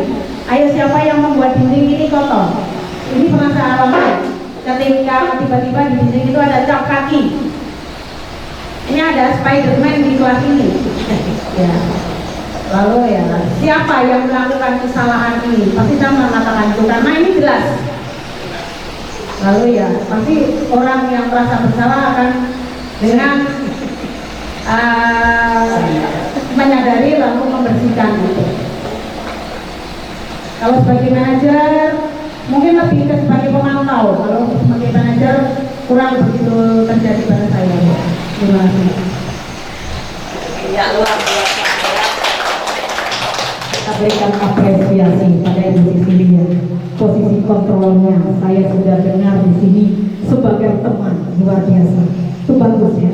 ayo siapa yang membuat dinding ini kotor. Ini pernah saya alami ketika tiba-tiba di dinding itu ada cap kaki, ini ada Spiderman di kelas ini ya. Lalu ya, siapa yang melakukan kesalahan ini? Pasti saya mengatakan itu, karena ini jelas. Lalu ya, pasti orang yang merasa bersalah akan dengan menyadari lalu membersihkan itu. Kalau sebagai manajer, mungkin lebih ke sebagai pemantau. Kalau sebagai manajer kurang begitu terjadi pada saya. Terima kasih. Ya, luar biasa. Kita berikan apresiasi pada Ibu Sisilia. Posisi kontrolnya saya sudah dengar di sini sebagai teman, luar biasa. Itu bagus ya.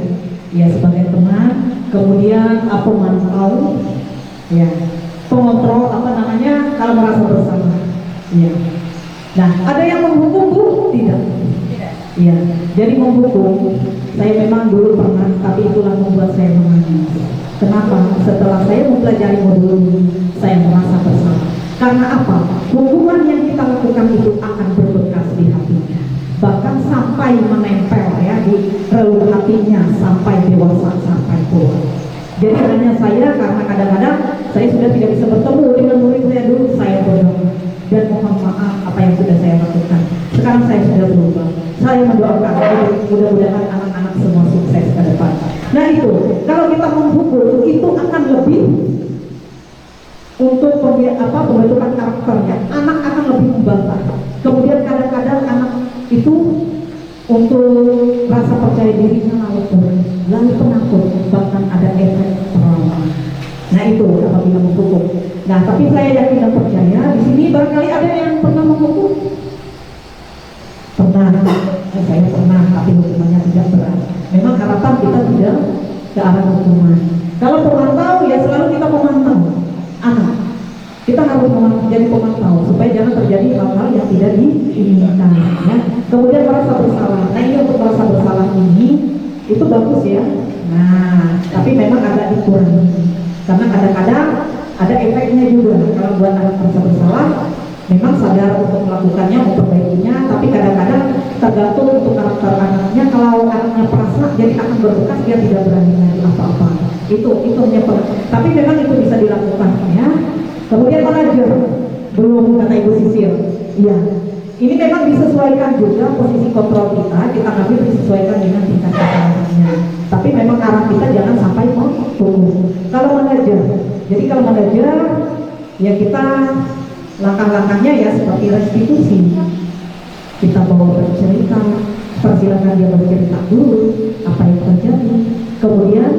Ya sebagai teman, kemudian pemantau, ya pengontrol apa namanya kalau merasa bersama. Ya. Nah ada yang menghukum Bu? Tidak. Ya. Jadi menghukum, saya memang dulu pernah, tapi itulah membuat saya menangis. Kenapa? Setelah saya mempelajari modul ini, saya merasa bersalah. Karena apa? Hukuman yang kita lakukan itu akan berbekas di hatinya, bahkan sampai menempel ya di relung hatinya sampai dewasa, sampai tua. Jadi hanya saya, karena kadang-kadang saya sudah tidak bisa bertemu dengan murid saya dulu, saya berdoa dan mohon maaf apa yang sudah saya lakukan. Sekarang saya sudah berubah. Saya mendoakan mudah-mudahan anak-anak semua sukses ke depan. Nah itu, kalau kita menghukum itu akan lebih untuk pembentukan karakternya. Anak akan lebih membantah. Kemudian kadang-kadang anak itu untuk rasa percaya dirinya lalu penakut, bahkan ada itu apabila menghukum. Nah, tapi saya yakin dan percaya di sini barangkali ada yang pernah menghukum. Pernah, saya pernah, tapi hukumannya tidak berat. Memang harapan kita tidak ke arah hukuman. Kalau pemantau ya selalu kita memantau anak. Kita harus menjadi pemantau supaya jangan terjadi hal-hal yang tidak diinginkan. Ya. Kemudian merasa bersalah. Nah, ini untuk merasa bersalah ini itu bagus ya. Nah, tapi memang agak dikurangi karena kadang-kadang ada efeknya juga. Kalau buat anak merasa bersalah, memang sadar untuk melakukannya, memperbaikinya, tapi kadang-kadang tergantung untuk karakter anaknya. Kalau anaknya perasa, jadi akan berbekas, dia tidak berani lagi apa-apa. Itu hanya tapi memang itu bisa dilakukan ya. Kemudian mengajar, belum kata Ibu Sisir. Iya, ini memang disesuaikan juga posisi kontrol kita ngambil disesuaikan dengan tingkat kesalahannya. Tapi memang arah kita jangan sampai menghukum. Kalau mengajar, jadi kalau mengajar, ya kita langkah-langkahnya ya seperti restitusi. Kita bawa bercerita, persilakan dia bercerita dulu apa yang terjadi. Kemudian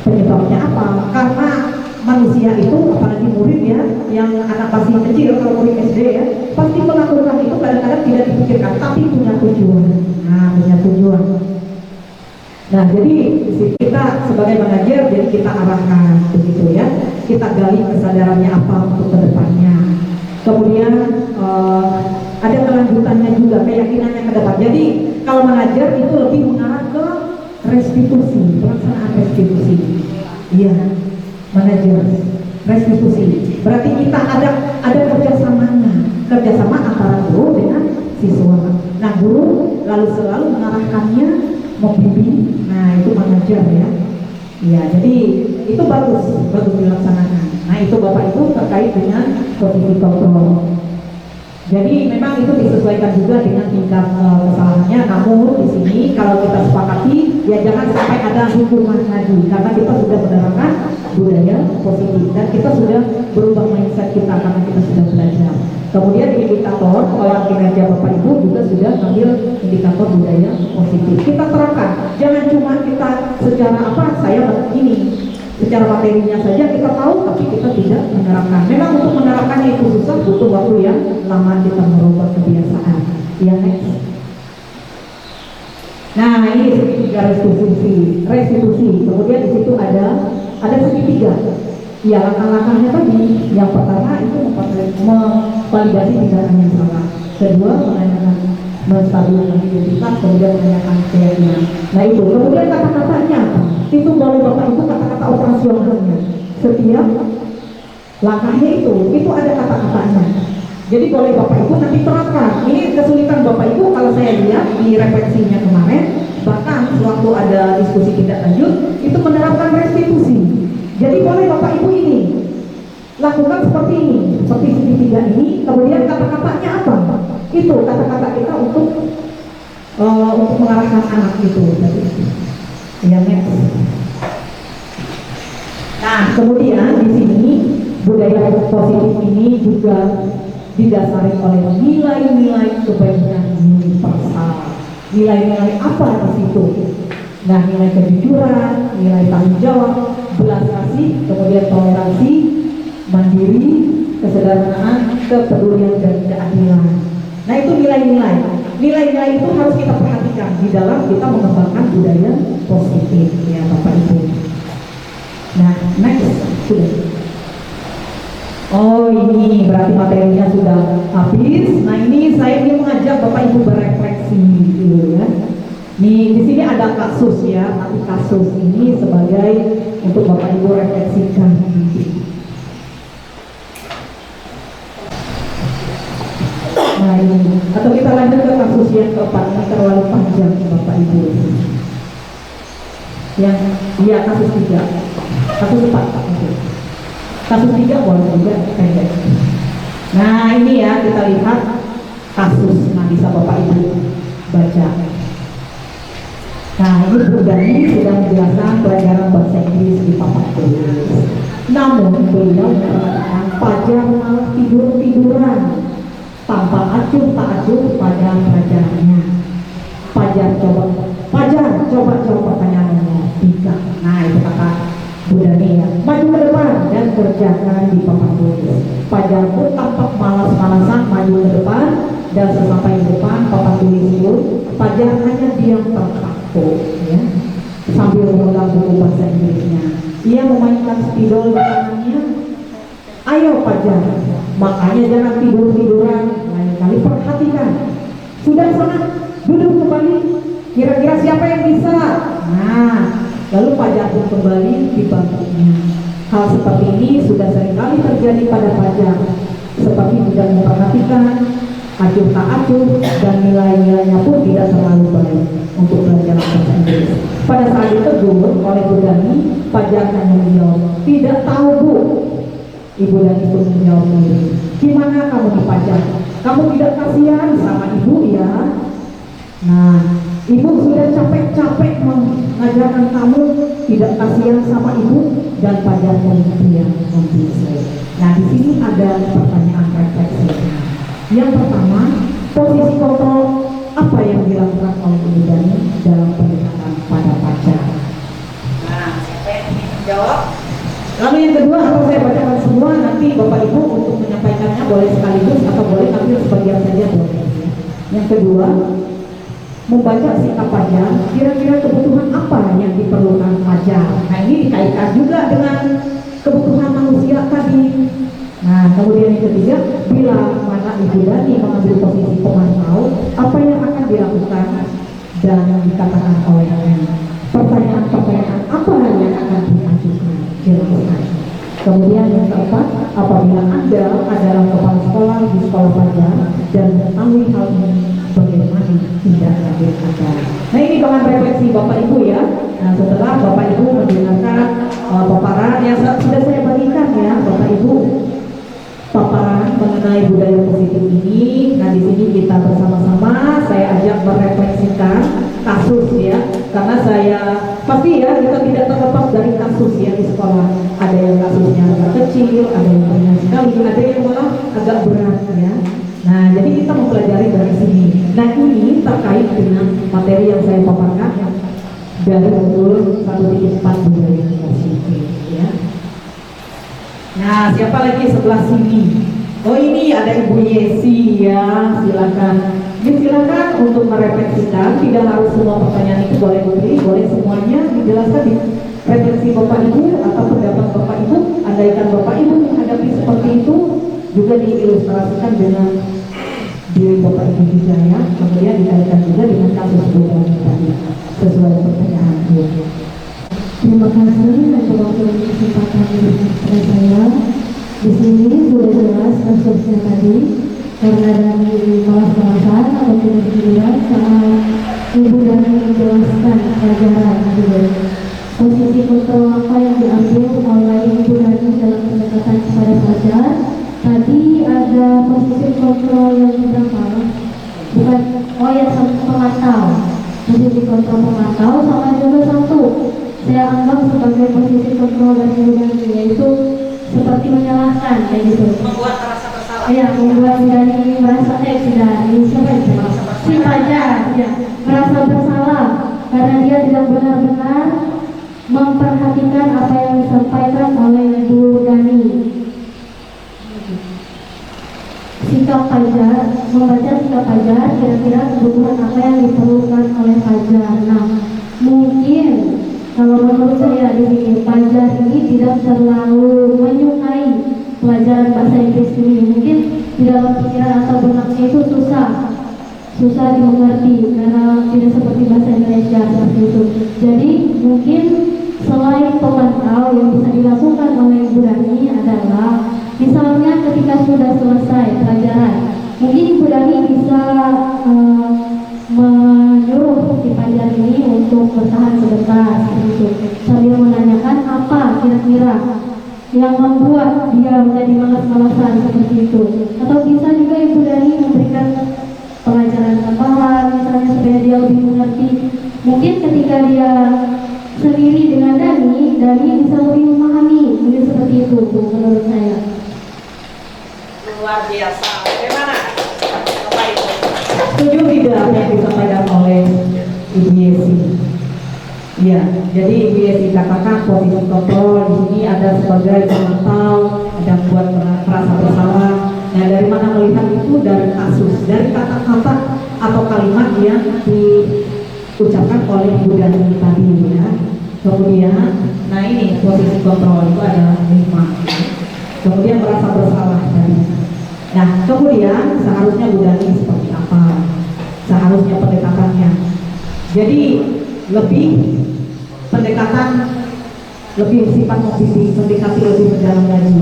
penyebabnya apa? Karena manusia itu, apalagi murid ya, yang anak masih kecil, kalau murid SD ya, pasti melakukan itu kadang-kadang tidak dipikirkan, tapi punya tujuan. Nah, punya tujuan. Nah, jadi kita sebagai pengajar, jadi kita arahkan begitu ya. Kita gali kesadarannya apa untuk kedepannya. Kemudian ada kelanjutannya juga, keyakinannya ke depan. Jadi kalau mengajar itu lebih mengarah ke restitusi, pelaksanaan restitusi. Iya, mengajar restitusi. Berarti kita ada kerjasama antara guru dengan siswa. Nah, guru lalu selalu mengarahkannya, membimbing. Nah, itu mengajar ya. Ya, jadi itu bagus dilaksanakan. Nah, itu Bapak Ibu terkait dengan posisi kontrol. Jadi memang itu disesuaikan juga dengan tingkat kesalahannya. Namun di sini kalau kita sepakati ya jangan sampai ada hukuman lagi karena kita sudah menerapkan budaya positif dan kita sudah berubah mindset kita karena kita sudah belajar. Kemudian indikator pola kinerja Bapak Ibu juga sudah ambil indikator budaya positif. Kita terapkan. Jangan cuma kita secara saya ini secara materinya saja kita tahu tapi kita tidak menerapkan. Memang untuk menerapkannya itu susah, butuh waktu yang lama kita merubah kebiasaan. Ya, next. Nah, ini segitiga restitusi. Kemudian di situ ada segitiga. Ya, langkah-langkahnya tadi. Yang pertama itu memvalidasi tindakan yang salah. Kedua, menanyakan menstabilkan identitas, kemudian menanyakan keyakinan. Nah, itu. Kemudian kata-katanya itu boleh Bapak Ibu kata-kata operasionalnya. Setiap langkahnya itu ada kata-katanya. Jadi boleh Bapak Ibu nanti terapkan. Ini kesulitan Bapak Ibu kalau saya lihat di refleksinya kemarin, bahkan waktu ada diskusi tidak lanjut, itu menerapkan restitusi. Jadi boleh Bapak Ibu ini lakukan seperti ini, seperti segitiga ini. Kemudian kata-katanya apa? Itu kata-kata kita untuk mengarahkan anak itu. Ya, next. Nah, kemudian di sini budaya positif ini juga didasari oleh nilai-nilai kebaikan universal. Nilai-nilai apa di situ? Nah, nilai kejujuran, nilai tanggung jawab, belas kasih, kemudian toleransi, mandiri, kesederhanaan, kepedulian dan keadilan. Nah, itu nilai-nilai. Nilai-nilai itu harus kita perhatikan di dalam kita mengembangkan budaya positif ya Bapak Ibu. Nah, next sudah. Oh, ini berarti materinya sudah habis. Nah, ini saya ingin mengajak Bapak Ibu berefleksi dulu ya. Di sini ada kasus ya, tapi kasus ini sebagai untuk Bapak Ibu refleksikan. Nah, ini atau kita lanjut ke kasus yang keempat, ini terlalu panjang Bapak Ibu. Yang iya kasus 3, kasus 4, kasus 3 boleh juga pendek. Nah, ini ya kita lihat kasus. Nah, bisa Bapak Ibu baca. Nah, ini Bu Dani sudah menjelaskan pelajaran bahasa Inggris di papan tulis. Namun beliau mengatakan Fajar malah tidur-tiduran tanpa acuh tak acuh pada pelajarannya. Fajar coba jawab pertanyaannya 3. Nah, itu kata Bu Dani ya, maju ke depan dan kerjakan di papan tulis. Fajar pun tampak malas-malasan maju ke depan, dan sesampai di depan papan tulis itu, Fajar hanya diam terpaku ya, sambil memegang buku bahasa Inggrisnya. Ia memainkan spidol di tangannya. Ayo Fajar, makanya jangan tidur-tiduran, lain kali perhatikan. Sudah sana, duduk kembali. Kira-kira siapa yang bisa? Nah, lalu Fajar pun kembali di bangkunya. Hal seperti ini sudah seringkali terjadi pada Fajar, seperti tidak memperhatikan, acuh tak acuh, dan nilai-nilainya pun tidak terlalu baik untuk belajar bahasa Inggris. Pada saat ditegur oleh Bu Dani, Fajar hanya menjawab, "Tidak tahu Bu." Ibu Dani pun menjawab sendiri, "Gimana kamu nih Fajar? Kamu tidak kasihan sama ibu ya? Nah, ibu sudah capek-capek mengajarkan kamu, tidak kasihan sama ibu." Dan Fajar pun diam membisu. Nah, di sini ada pertanyaan refleksi. Yang pertama, posisi kontrol apa yang dilakukan oleh Ibu Dani dalam pendekatan pada Fajar? Nah, siapa yang jawab? Lalu yang kedua, atau saya bacakan semua, nanti Bapak Ibu untuk menyampaikannya boleh sekaligus atau boleh ambil sebagian saja boleh. Yang kedua, membaca sikap Fajar, kira-kira kebutuhan apa yang diperlukan Fajar. Nah, ini dikaitkan juga dengan kebutuhan manusia tadi. Nah, kemudian yang ketiga, bila mana Ibu Dani mengambil posisi pemantau, apa yang akan dilakukan dan dikatakan olehnya. Pertanyaan-pertanyaan apa yang akan diajukan, jelaskan. Kemudian yang keempat, apabila Anda adalah kepala sekolah di sekolah Fajar dan mengetahui hal ini, bagaimana tindak lanjut Anda. Nah, ini bahan refleksi Bapak Ibu ya. Nah, setelah Bapak Ibu mendengarkan paparan yang sudah saya bagikan ya, Bapak Ibu, paparan mengenai budaya positif ini. Nah, di sini kita bersama-sama saya ajak merefleksikan kasus ya, karena saya pasti ya kita tidak terlepas dari kasus ya di sekolah. Ada yang kasusnya agak kecil, ada yang ringan sekali, ada yang malah agak berat ya. Nah, jadi kita mempelajari dari sini. Nah, ini terkait dengan materi yang saya paparkan dari modul 1.4 budaya positif ya. Nah, siapa lagi sebelah sini? Oh, ini ada Ibu Yesi ya, silakan. Ya, silakan untuk merefleksikan. Tidak harus semua pertanyaan itu boleh dipilih, boleh semuanya dijelaskan di refleksi Bapak Ibu atau pendapat Bapak Ibu. Andaikan Bapak Ibu menghadapi seperti itu, juga diilustrasikan dengan diri Bapak Ibu juga ya. Kemudian dikaitkan juga dengan kasus budaya tadi sesuai pertanyaan Ibu. Terima kasih untuk waktu kesempatan diberikan kepada saya. Di sini sudah jelas kasusnya tadi, karena dari malas-malasan atau tidak saat Ibu Dani menjelaskan pelajaran juga. Posisi kontrol apa yang diambil oleh Ibu Dani dalam pendekatan kepada Fajar? Tadi ada posisi kontrol yang berapa? Bukan, oh ya, pemantau. Posisi kontrol pemantau sama juga satu. Saya anggap sebagai posisi kontrol dari Ibu Dani, yaitu seperti menyalahkan kayak gitu. Membuat merasa bersalah. Iya, membuat Dani merasa si Fajar ya, merasa bersalah karena dia tidak benar-benar memperhatikan apa yang disampaikan oleh Ibu Dani. Sikap Fajar, membaca sikap Fajar, kira-kira kebutuhan apa yang diperlukan oleh Fajar. Nah, mungkin kalau menurut saya di sini Fajar ini tidak terlalu menyukai pelajaran bahasa Inggris ini. Mungkin di dalam pikiran atau benaknya itu susah dimengerti karena tidak seperti bahasa Indonesia seperti itu. Jadi mungkin selain pemantau yang bisa dilakukan oleh Ibu Dani adalah misalnya ketika sudah selesai pelajaran, mungkin Ibu Dani bisa menyuruh si Fajar ini untuk bertahan sebentar gitu, sambil menanyakan apa kira-kira yang membuat dia menjadi malas-malasan seperti itu. Atau bisa juga Ibu Dani memberikan pelajaran tambahan misalnya supaya dia lebih mengerti. Mungkin ketika dia sendiri dengan Dani bisa lebih memahami. Mungkin seperti itu menurut saya. Luar biasa. Bagaimana Bapak Ibu? Setuju tidak apa yang disampaikan oleh Ibu Yesi? Iya, jadi Ibu Yesi katakan posisi kontrol di sini ada sebagai pemantau, ada buat merasa bersalah. Nah, dari mana melihat itu? Dari kasus, dari kata-kata atau kalimat yang diucapkan oleh Ibu Dani tadi ya. Kemudian, nah ini posisi kontrol itu adalah 5. Kemudian merasa bersalah dari. Nah, kemudian seharusnya Bu Dani seperti apa? Seharusnya pendekatannya. Jadi lebih pendekatan lebih sifat positif, mendekati lebih mendalam lagi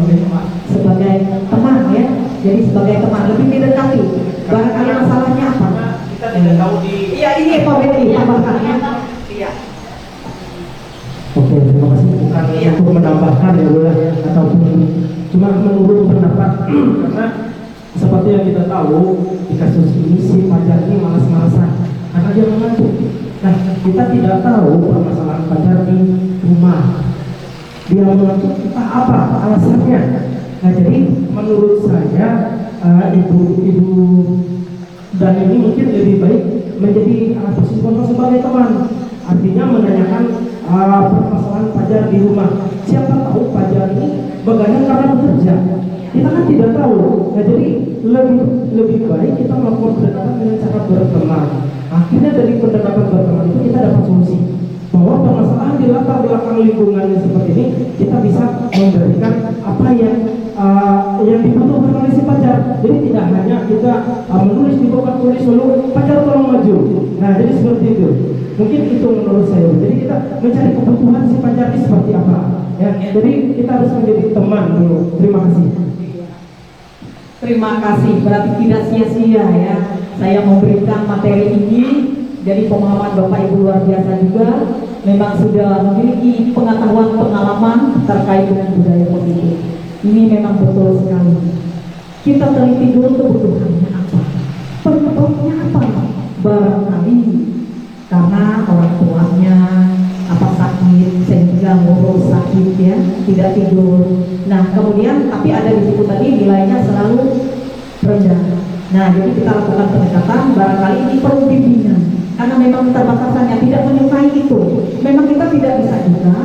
sebagai teman ya. Jadi sebagai teman lebih mendekati. Barangkali masalahnya apa? Kita tidak tahu di. Iya ini Pak Betty tambahkan ya. Iya. Oke, terima kasih. Bukan untuk menambahkan ya Bu ya, ataupun cuma menurut pendapat karena seperti yang kita tahu di kasus ini si Fajar ini malas-malasan karena dia mengantuk. Nah, kita tidak tahu permasalahan Fajar di rumah. Dia mengantuk kita apa alasannya? Nah, jadi menurut saya ibu dan ini mungkin lebih baik menjadi posisi kontrol sebagai teman. Artinya menanyakan permasalahan Fajar di rumah. Siapa tahu Fajar ini begadang karena bekerja. Kita kan tidak tahu. Nah, jadi lebih baik kita melakukan pendekatan dengan cara berteman. Akhirnya dari pendekatan berteman itu kita dapat solusi bahwa permasalahan di latar belakang lingkungannya seperti ini kita bisa memberikan apa yang dibutuhkan oleh si Fajar. Jadi tidak hanya kita menulis di papan tulis lalu Fajar tolong maju. Nah, jadi seperti itu. Mungkin itu menurut saya. Jadi kita mencari kebutuhan si Fajar ini seperti apa. Ya, jadi kita harus menjadi teman dulu. Terima kasih. Terima kasih. Berarti tidak sia-sia ya. Saya memberikan materi ini. Jadi pemahaman Bapak Ibu luar biasa juga. Memang sudah memiliki pengalaman terkait dengan budaya positif. Ini memang betul sekali. Kita teliti dulu kebutuhannya apa, penyebabnya apa. Barangkali karena orang tuanya apa sakit sehingga ngurus sakit ya, tidak tidur. Nah kemudian tapi ada di situ tadi nilainya selalu rendah. Nah jadi kita lakukan pendekatan, barangkali ini perlu bimbingan karena memang keterbatasannya tidak menyukai itu. Memang kita tidak bisa juga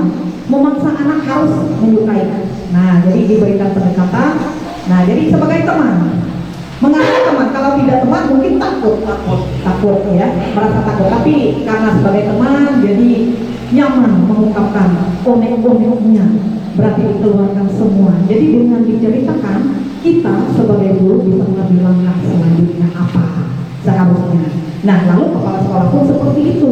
memaksa anak harus menyukai. Nah jadi diberikan pendekatan. Nah jadi sebagai teman, mengajak teman, kalau tidak teman mungkin takut ya, merasa takut. Tapi karena sebagai teman jadi nyaman mengungkapkan onek-oneknya, berarti dikeluarkan semua. Jadi dengan diceritakan kita sebagai guru bisa mengambil langkah selanjutnya apa seharusnya. Nah lalu kepala sekolah pun seperti itu.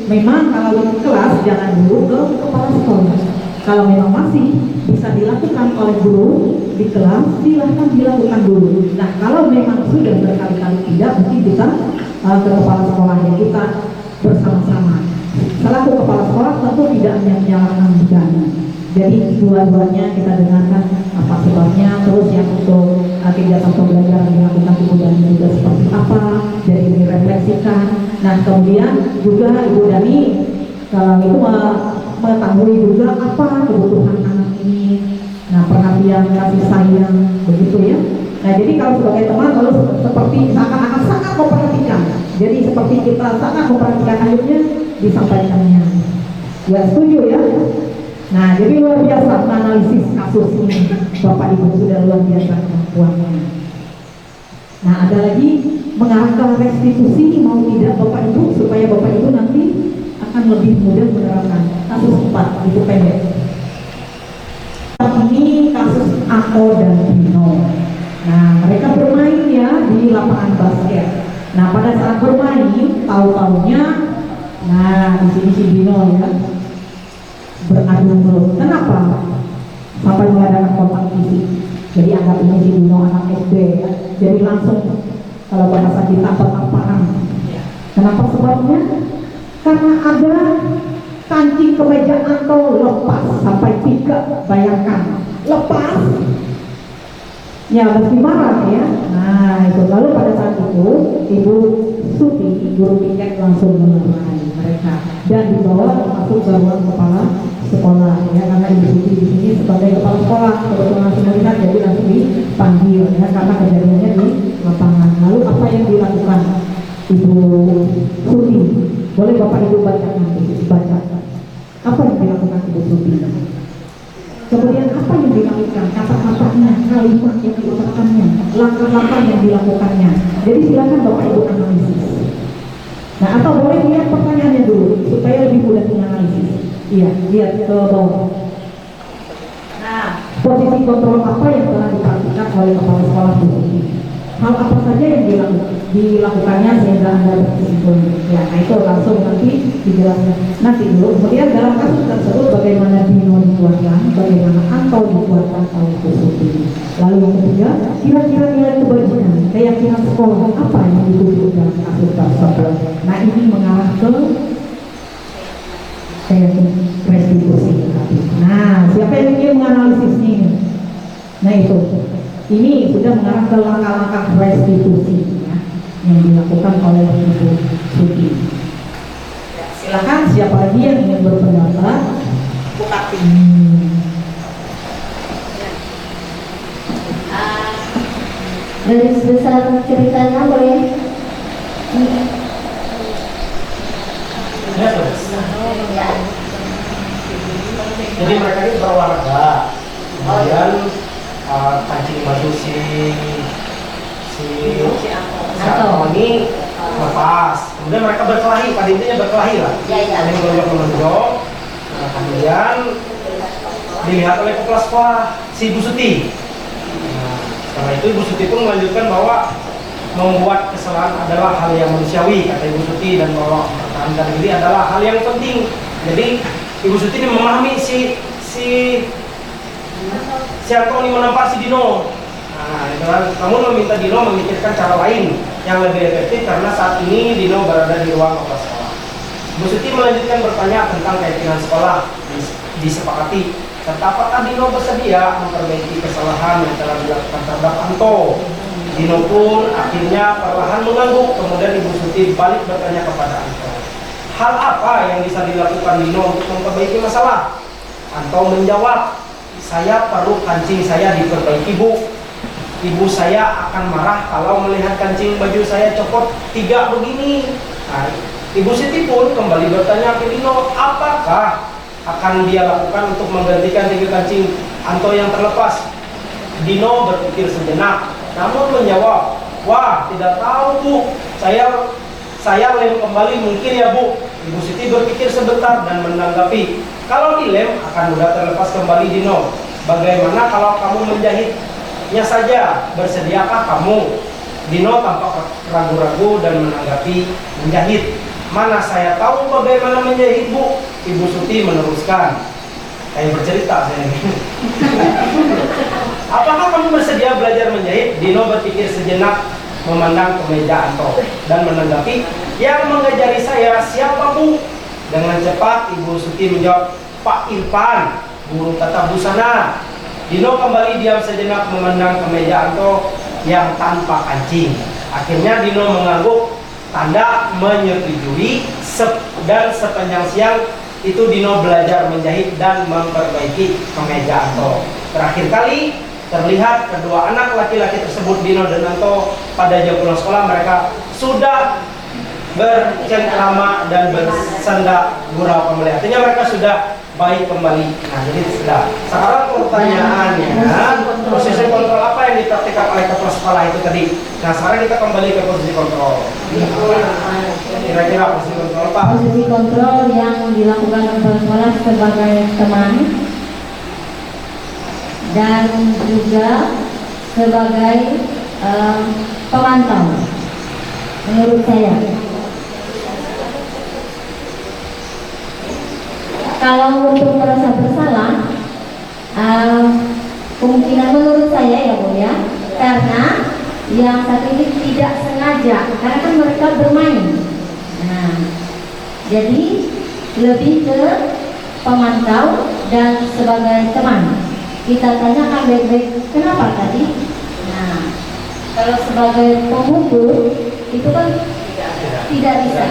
Memang kalau di kelas jangan dulu ke kepala sekolah. Kalau memang masih bisa dilakukan oleh guru di kelas, silahkan dilakukan dulu. Nah kalau memang sudah berkali-kali tidak, mungkin kita ke kepala sekolahnya, kita bersama-sama. Selaku kepala sekolah tentu tidak hanya menyalahkan bencana. Jadi dua-duanya kita dengarkan apa sebabnya, terus yang untuk kegiatan pembelajaran dilakukan kemudian juga seperti apa, jadi direfleksikan. Nah kemudian juga Ibu Dani kalau itu mengetahui juga apa kebutuhan anak ini. Nah perhatian, kasih sayang, begitu ya. Nah jadi kalau sebagai teman lalu seperti seakan-akan sangat memperhatikan. Jadi seperti kita sangat memperhatikan, akhirnya disampaikannya. Ya setuju ya. Nah jadi luar biasa menganalisis kasus ini. Bapak Ibu sudah luar biasa kemampuannya. Nah ada lagi mengarahkan restitusi mau tidak Bapak Ibu, supaya Bapak Ibu nanti akan lebih mudah menerapkan. Kasus 4 itu pendek. Ini kasus Ako dan Dino. Nah mereka bermain ya di lapangan basket. Nah pada saat bermain tahu-taunya, nah di sini si Dino ya beradu mulut. Kenapa? Sampai mengadakan kontak fisik. Jadi anggap ini si Dino anak SD ya. Jadi langsung kalau bahasa kita apa-apaan. Kenapa sebabnya? Karena ada kancing kemeja Anto lepas sampai 3, bayangkan lepas ya mesti marah ya. Nah itu lalu pada saat itu Ibu Suti guru piket langsung menemani mereka dan dibawa masuk ke ruang kepala sekolah ya, karena Ibu Suti di sini sebagai kepala sekolah kebetulan langsung melihat, jadi langsung dipanggil ya karena kejadiannya di lapangan. Lalu apa yang dilakukan Ibu Suti? Boleh Bapak Ibu baca nanti, baca. Apa yang dilakukan Ibu Suti? Kemudian apa yang dilakukan, kata-katanya, kalimat yang diucapkannya, langkah-langkah yang dilakukannya. Jadi silakan Bapak Ibu analisis. Nah, atau boleh lihat pertanyaannya dulu supaya lebih mudah menganalisis. Iya, lihat ke bawah. Nah, posisi kontrol apa yang telah diperhatikan oleh kepala sekolah Bu Suti? Hal apa saja yang dilakukannya sehingga Anda berkesimpulan? Ya, nah itu langsung nanti dijelaskan. Nanti dulu. Kemudian dalam kasus tersebut bagaimana Dino dikuatkan, bagaimana Anto dikuatkan oleh Bu Suti. Lalu yang ketiga, kira-kira nilai kebajikan, keyakinan sekolah apa yang dituju dalam kasus tersebut? Nah ini mengarah ke restitusi. Nah, siapa yang ingin menganalisis ini? Nah itu. Ini sudah mengarah ke langkah-langkah restitusi ya, yang dilakukan oleh Ibu Suti. Ya, silakan siapa lagi yang ingin berpendapat? Bu Kati. Garis besar ceritanya boleh? Ya, jadi mereka ini berolahraga, kemudian kancing baju si Anto ini lepas, kemudian mereka berkelahi, pada intinya berkelahi lah, saling menonjok. Nah, kemudian dilihat oleh kepala sekolah si Ibu Suti. Nah, setelah itu Ibu Suti pun melanjutkan bahwa membuat kesalahan adalah hal yang manusiawi, kata Ibu Suti, dan bahwa mempertahankan diri adalah hal yang penting. Jadi Ibu Suti ini memahami si Anto ini menampar si Dino. Nah, namun meminta Dino memikirkan cara lain yang lebih efektif karena saat ini Dino berada di ruang kepala sekolah. Bu Suti melanjutkan bertanya tentang keyakinan sekolah disepakati serta apakah Dino bersedia memperbaiki kesalahan yang telah dilakukan terhadap Anto. Dino pun akhirnya perlahan mengangguk. Kemudian Ibu Suti balik bertanya kepada Anto, hal apa yang bisa dilakukan Dino untuk memperbaiki masalah? Anto menjawab, saya perlu kancing saya diperbaiki Bu. Ibu saya akan marah kalau melihat kancing baju saya copot 3 begini. Nah, Ibu Siti pun kembali bertanya ke Dino, apakah akan dia lakukan untuk menggantikan 3 kancing Anto yang terlepas? Dino berpikir sejenak, namun menjawab, wah tidak tahu Bu, saya lem kembali mungkin ya Bu. Ibu Siti berpikir sebentar dan menanggapi, kalau dilem akan mudah terlepas kembali Dino. Bagaimana kalau kamu menjahitnya saja? Bersediakah kamu? Dino tampak ragu-ragu dan menanggapi, menjahit. Mana saya tahu bagaimana menjahit Bu. Ibu Suti meneruskan, kayak bercerita saya. Apakah kamu bersedia belajar menjahit? Dino berpikir sejenak, memandang ke meja Anto dan menanggapi, yang mengajari saya siapa Bu? Dengan cepat Ibu Suti menjawab, Pak Irfan, guru tata busana. Dino kembali diam sejenak memandang ke meja Anto yang tanpa kancing. Akhirnya Dino mengangguk, tanda menyetujui, dan sepanjang siang itu Dino belajar menjahit dan memperbaiki kemeja Anto. Terakhir kali terlihat kedua anak laki-laki tersebut, Dino dan Anto, pada jam pulang sekolah mereka sudah bercengkrama dan bersenda gurau kembali. Artinya mereka sudah baik kembali. Nah, jadi sudah. Sekarang pertanyaannya, posisi kontrol apa yang dipraktikkan oleh kepala sekolah itu tadi? Nah, sekarang kita kembali ke posisi kontrol. Kira-kira posisi kontrol apa? Posisi kontrol yang dilakukan kepala sekolah sebagai teman dan juga sebagai pemantau. Menurut saya, kalau untuk merasa bersalah, kemungkinan menurut saya ya Bu ya, karena yang satu ini tidak sengaja, karena kan mereka bermain. Nah, jadi lebih ke pemantau dan sebagai teman. Kita tanyakan baik-baik, kenapa tadi? Nah, kalau sebagai pemukul itu kan tidak bisa.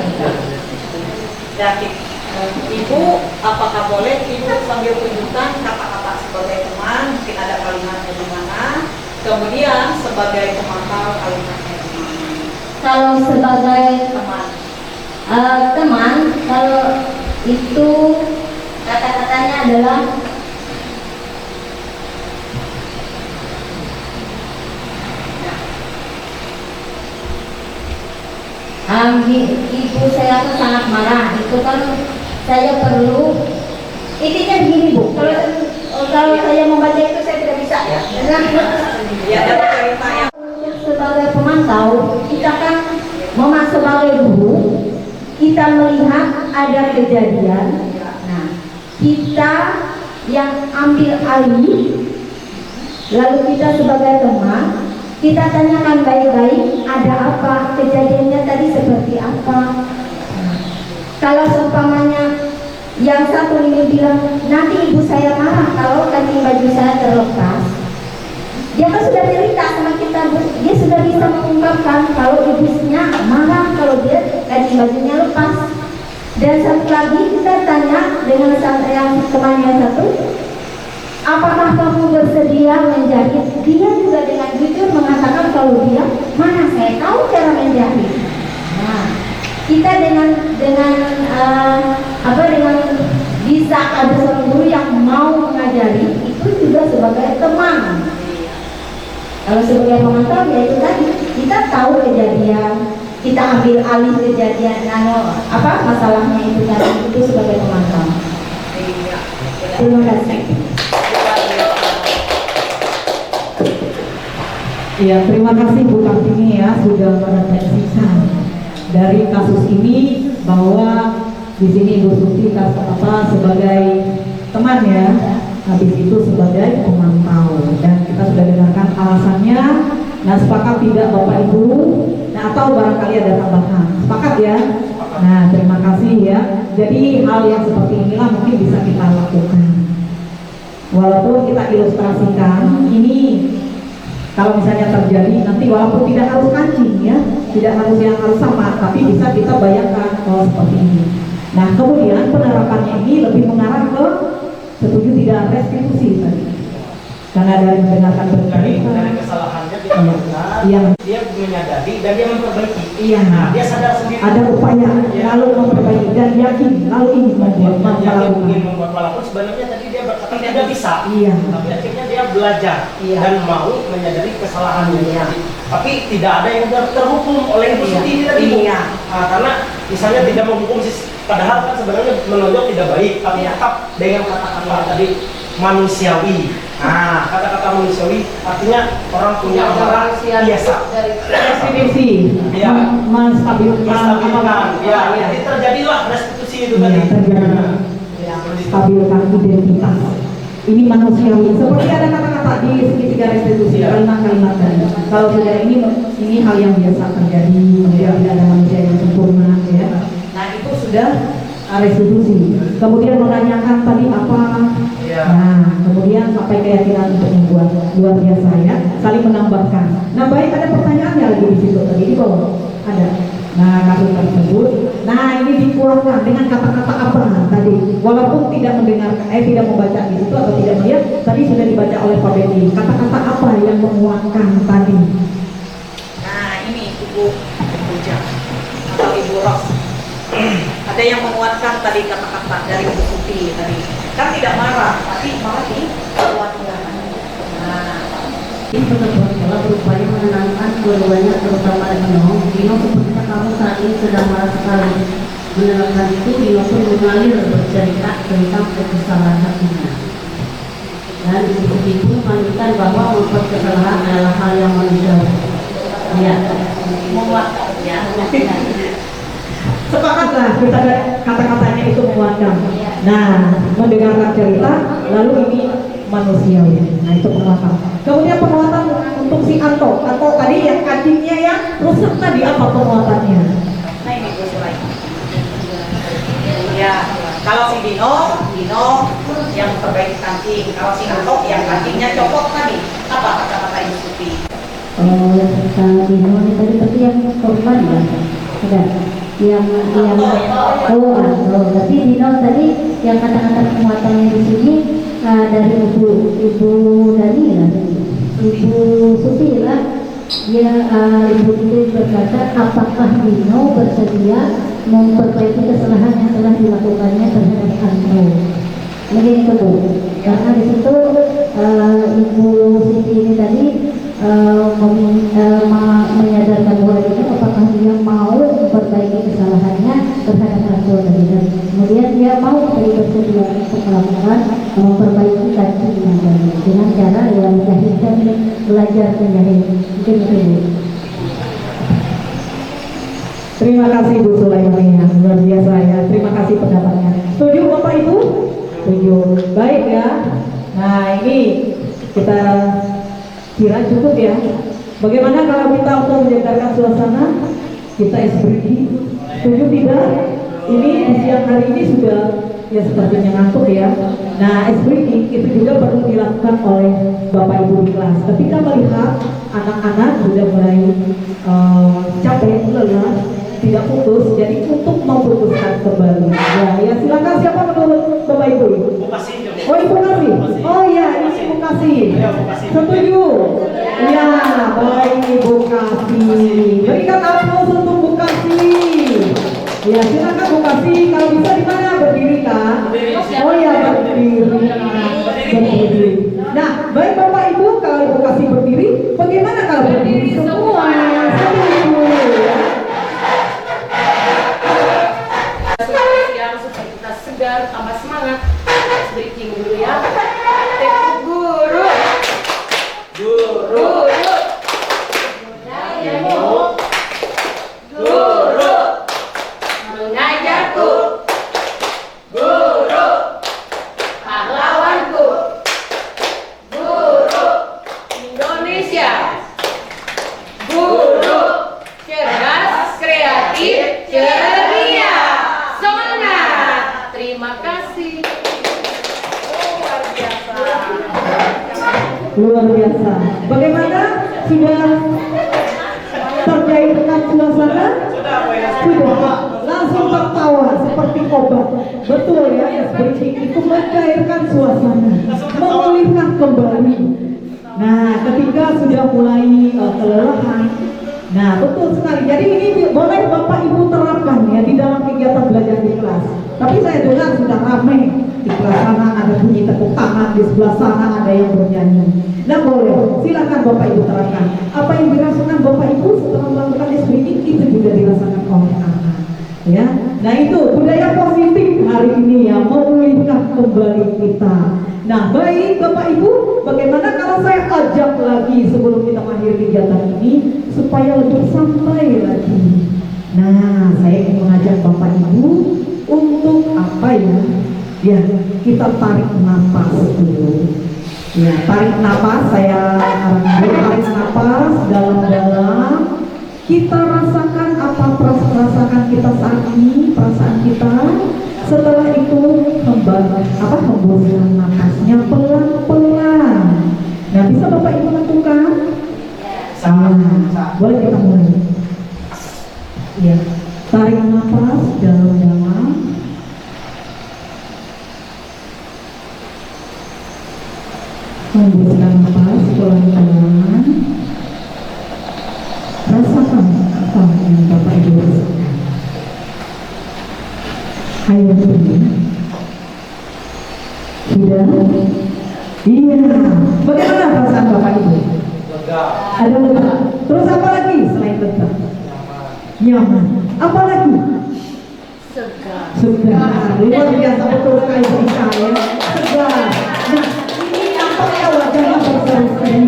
Ibu, apakah boleh Ibu sambil tunjukkan kata-kata sebagai teman, mungkin ada kalimatnya di mana, kemudian sebagai pemantau kalimatnya di mana? Kalau sebagai teman, kalau itu Kata-katanya adalah ibu saya tuh sangat marah. Itu kan saya perlu intinya begini Bu, kalau saya membaca itu saya tidak bisa ya. Sebagai pemantau, kita kan sebagai guru, kita melihat ada kejadian. Nah, kita yang ambil alih, lalu kita sebagai teman, kita tanyakan baik-baik, ada apa, kejadiannya tadi seperti apa. Kalau seumpamanya yang satu ini bilang, nanti ibu saya marah kalau kancing baju saya terlepas, dia kan sudah cerita sama kita, dia sudah bisa mengungkapkan kalau ibunya marah kalau dia kancing bajunya lepas. Dan satu lagi kita tanya dengan yang teman yang satu, apakah kamu bersedia menjahit? Dia juga dengan jujur mengatakan kalau dia, mana saya tahu cara menjahit. Nah, kita dengan bisa ada seorang guru yang mau mengajari, itu juga sebagai teman. Kalau sebagai pemantau ya itu tadi, kita tahu kejadian, kita ambil alih kejadian, masalahnya itu tadi, itu sebagai pemantau. Terima kasih. Ya, terima kasih Bu Kartini ya sudah merefleksikan dari kasus ini bahwa di sini Ibu Suti sebagai teman ya, habis itu sebagai pemantau, dan kita sudah dengarkan alasannya. Nah, sepakat tidak Bapak Ibu? Nah, atau barangkali ada tambahan? Sepakat ya? Nah, terima kasih ya. Jadi hal yang seperti inilah mungkin bisa kita lakukan. Walaupun kita ilustrasikan ini, kalau misalnya terjadi nanti walaupun tidak harus kancing ya, tidak harus yang harus sama, tapi bisa kita bayangkan kalau seperti ini. Nah, kemudian penerapannya ini lebih mengarah ke setuju tidak restitusi tadi. Karena dari mendengarkan dari kesalahannya dia benar, dia menyadari dan dia memperbaiki. Iya. Nah, dia sadar sendiri. Ada upaya lalu memperbaiki dan yakin lalu ingin membuat walaupun sebenarnya tadi dia berkata tidak bisa. Iya. Tapi akhirnya dia belajar dan mau menyadari kesalahannya. Iya. Tapi tidak ada yang terhukum oleh Ibu Suti tadi. Iya. Nah, karena misalnya tidak menghukum padahal kan sebenarnya menonjol tidak baik, tapi tetap dengan kata-kata tadi manusiawi. Nah, kata-kata manusiawi artinya orang punya amarah biasa. Restitusi, menstabilkan. Ya, jadi terjadilah restitusi itu tadi. Stabilkan identitas. Ini manusiawi. Seperti ada kata-kata di segitiga restitusi, kalimat-kalimat tadi. Kalau sudah ini hal yang biasa terjadi, tidak ada manusia yang sempurna, ya. Nah, itu sudah restitusi. Kemudian menanyakan tadi apa? Nah, kemudian sampai keyakinan untuk membuat, luar biasa ya. Saling menambahkan. Nah, baik, ada pertanyaannya lagi di situ tadi di bawah. Ada. Nah, kasus tersebut. Nah, ini dikuatkan dengan kata-kata apa tadi? Walaupun tidak mendengar, tidak membaca di situ atau tidak melihat, tadi sudah dibaca oleh Pak Betty. Kata-kata apa yang menguatkan tadi? Nah, ini Ibu Ujang atau Ibu Ros. Ada yang menguatkan tadi kata-kata dari Ibu Suti tadi. Kan tidak marah, tapi malah dikuatkan. Nah, ini penerbit telah berupaya menenangkan keduanya, terutama Dino sepertinya kamu saat ini sedang marah sekali. Mendengarkan itu, Dino pun mengalir bercerita tentang kesalahan hatinya. Dan Ibu Suti pun melanjutkan bahwa membuat kesalahan adalah hal yang manusiawi. Ya, menguatkan ya. Sepakatlah kita kata-katanya itu menguatkan. Nah, mendengarkan cerita, lalu ini manusiawi. Nah, itu penguatan. Kemudian penguatan untuk si Anto atau tadi yang kancingnya yang rusak tadi, apa penguatannya? Nah, ini Bu Surai. Ya, kalau si Dino yang perbaiki kancing. Kalau si Anto yang kancingnya copot tadi. Apa kata-kata Ibu Suti? Kata Dino ini tadi tapi yang korban ya, ada tapi Dino tadi yang kata-kata penguatannya di sini dari Ibu Dani ya, Ibu Suti lah, dia Ibu Suti berkata apakah Dino bersedia memperbaiki kesalahan yang telah dilakukannya terhadap Anto. Mungkin itu Bu, karena di situ Ibu Siti ini tadi menyadarkan bahwa itu apakah dia mau memperbaiki kesalahannya terhadap orang tua tadi, dan kemudian dia mau tadi bersedia untuk melakukan memperbaiki kakinya tadi dengan cara yang menjahit dan belajar menjahit. Mungkin itu Bu. Terima kasih Bu Sulaimania, luar biasa ya. Terima kasih pendapatnya. Setuju Bapak Ibu? Setuju. Baik ya. Nah ini kita kira cukup ya. Bagaimana kalau kita untuk menjaga suasana kita espriti? Setuju tidak? Ini di siang hari ini sudah ya sepertinya ngantuk ya. Nah espriti itu juga perlu dilakukan oleh Bapak Ibu di kelas. Ketika melihat anak-anak sudah mulai capek, lelah, tidak putus, jadi untuk memutuskan kembali. Ya silakan, siapa menurut Bapak Ibu? Oh Ibu Kasih. Oh ya, ini Ibu Kasih. Setuju? Ya, baik Ibu Kasih. Berikan aplaus untuk Bu Kasih. Ya silakan Bu Kasih. Kalau bisa di mana berdiri kan? Oh ya berdiri. Nah, baik Bapak Ibu, kalau Ibu Kasih berdiri, bagaimana kalau berdiri semua? Setuju ya. Supaya kita segar, tambah semangat. Breaking dulu ya. Tekuk guru. Guru. Guru. Mengajarku. Guru. Pahlawanku. Guru. Indonesia. Guru. Cerdas, kreatif, ceria. Semangat. Terima kasih. Luar biasa. Bagaimana? Sudah tercairkan suasana? Sudah. Langsung tertawa seperti obat. Betul ya, seperti itu mencairkan suasana, memulihkan kembali. Nah, ketika sudah mulai kelelahan, nah betul sekali. Jadi ini boleh Bapak Ibu terapkan ya di dalam kegiatan belajar di kelas. Tapi saya dengar sudah ramai. Di kelas sana ada bunyi tepuk tangan, di sebelah sana ada yang bernyanyi. Nah boleh, silakan Bapak Ibu terapkan. Apa yang dirasakan Bapak Ibu setelah melakukan SBI itu juga dirasakan oleh anak. Ya, nah itu budaya positif hari ini ya, memulihkan kembali kita. Nah baik Bapak Ibu, bagaimana kalau saya ajak lagi sebelum kita mengakhiri kegiatan ini supaya lebih santai lagi. Nah saya ingin mengajak Bapak Ibu untuk apa ya? Ya, kita tarik nafas dulu. Ya, tarik nafas, saya tarik nafas dalam-dalam. Kita rasakan apa rasakan kita saat ini, perasaan kita. Setelah itu hembuskan nafasnya pelan-pelan. Nah, bisa Bapak Ibu lakukan? Boleh kita mulai. Ya, tarik nafas dalam-dalam. Hembuskan nafas pelan-pelan. Rasakan apa yang Bapak Ibu rasakan. Ayo berdiri. Sudah? Iya. Bagaimana perasaan Bapak Ibu? Lega. Ada lega. Terus apa lagi selain lega? Nyaman. Apa lagi? Segar. Segar. Luar biasa, betul sekali ya. Segar. Nah, ini nampaknya wajahnya berseri-seri.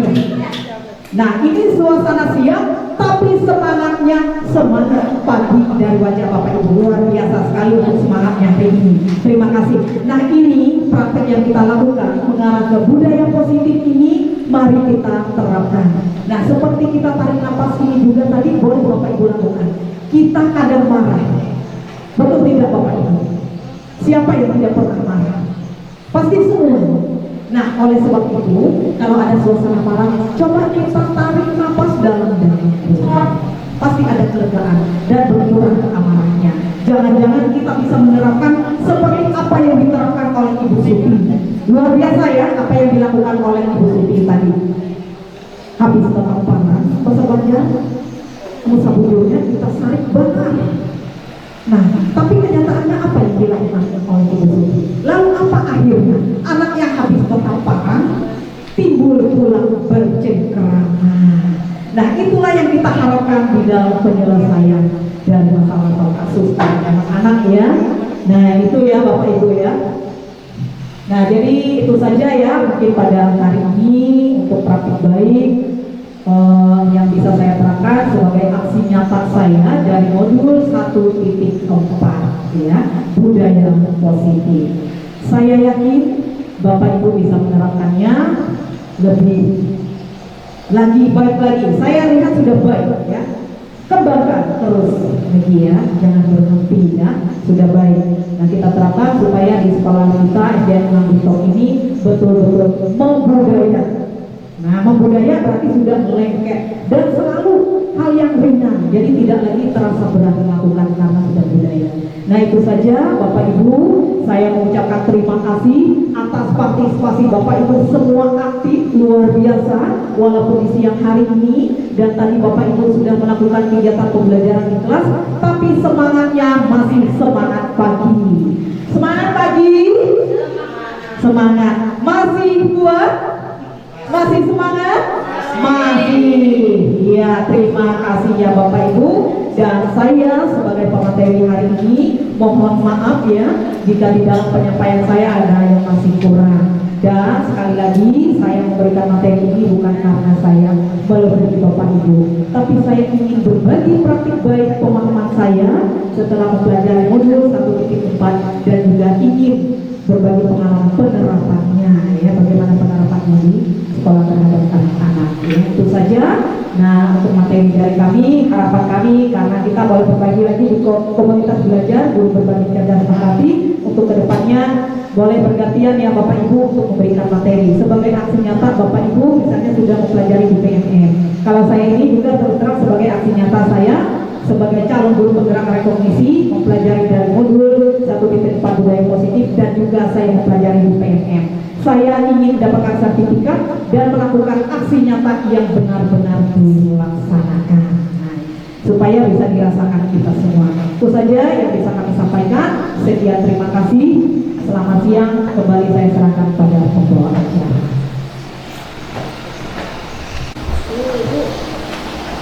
Nah, ini suasana siang, tapi semangatnya semangat pagi dari wajah Bapak Ibu. Luar biasa sekali untuk semangatnya hari ini. Terima kasih. Nah, ini praktek yang kita lakukan mengarah ke budaya positif ini, mari kita terapkan. Nah, seperti kita tarik nafas ini juga tadi, boleh Bapak Ibu lakukan. Kita kadang marah. Betul tidak Bapak Ibu? Siapa yang tidak pernah marah? Pasti semua. Nah, oleh sebab itu, kalau ada suasana marah, coba kita tarik nafas dalam-dalam. Pasti ada kelegaan dan berkurang keamarahnya. Jangan-jangan kita bisa menerapkan seperti apa yang diterapkan oleh Ibu Suti. Luar biasa ya, apa yang dilakukan oleh Ibu Suti tadi. Habis tetap panas, pesebannya, musabujurnya kita sarik bakar. Nah, tapi kenyataannya apa yang dilakukan oleh Ibu Suti? Lalu apa akhirnya anak yang habis berapaan timbul pula bercengkrama. Nah, itulah yang kita harapkan di dalam penyelesaian dari masalah kasus anak-anak ya. Nah, itu ya Bapak Ibu ya. Nah, jadi itu saja ya mungkin pada hari ini untuk praktik baik yang bisa saya terangkan sebagai aksi nyata saya dari modul 1.4 ya, budaya positif. Saya yakin Bapak Ibu bisa menerapkannya lebih lagi baik lagi. Saya lihat sudah baik ya. Kembangkan terus lagi ya, jangan berhenti ya, sudah baik. Nah, kita terapkan supaya di sekolah kita SDN Ngambitok ini betul-betul membudaya. Nah, membudaya berarti sudah melengket dan selalu hal yang ringan, jadi tidak lagi terasa berat melakukan karena sudah budaya. Nah, itu saja Bapak Ibu, saya mengucapkan terima kasih atas partisipasi Bapak Ibu semua aktif luar biasa walaupun di siang hari ini, dan tadi Bapak Ibu sudah melakukan kegiatan pembelajaran di kelas, tapi semangatnya masih semangat pagi. Semangat pagi, semangat masih kuat, masih semangat, masih. Ya, terima kasih ya Bapak Ibu. Dan saya sebagai pemateri hari ini mohon maaf ya jika di dalam penyampaian saya ada yang masih kurang. Dan sekali lagi saya memberikan materi ini bukan karena saya melebihi Bapak Ibu, tapi saya ingin berbagi praktik baik pemahaman saya setelah mempelajari modul 1.4 dan juga ingin berbagi pengalaman penerapannya ya, bagaimana penerapannya di sekolah terhadap anak-anak ya, itu saja. Nah, untuk materi dari kami, harapan kami karena kita boleh berbagi lagi di komunitas belajar guru berbagi cerdas hati, untuk kedepannya boleh bergantian ya Bapak Ibu untuk memberikan materi sebagai aksi nyata. Bapak Ibu misalnya sudah mempelajari di PNM, kalau saya ini juga terus terang sebagai aksi nyata saya sebagai calon guru penggerak rekognisi mempelajari dari modul 1.4 budaya positif dan juga saya mempelajari di PNM. Saya ingin mendapatkan sertifikat dan melakukan aksi nyata yang benar-benar dilaksanakan, supaya bisa dirasakan kita semua. Itu saja yang bisa kami sampaikan. Sekian, terima kasih. Selamat siang. Kembali saya serahkan pada pembawa acara.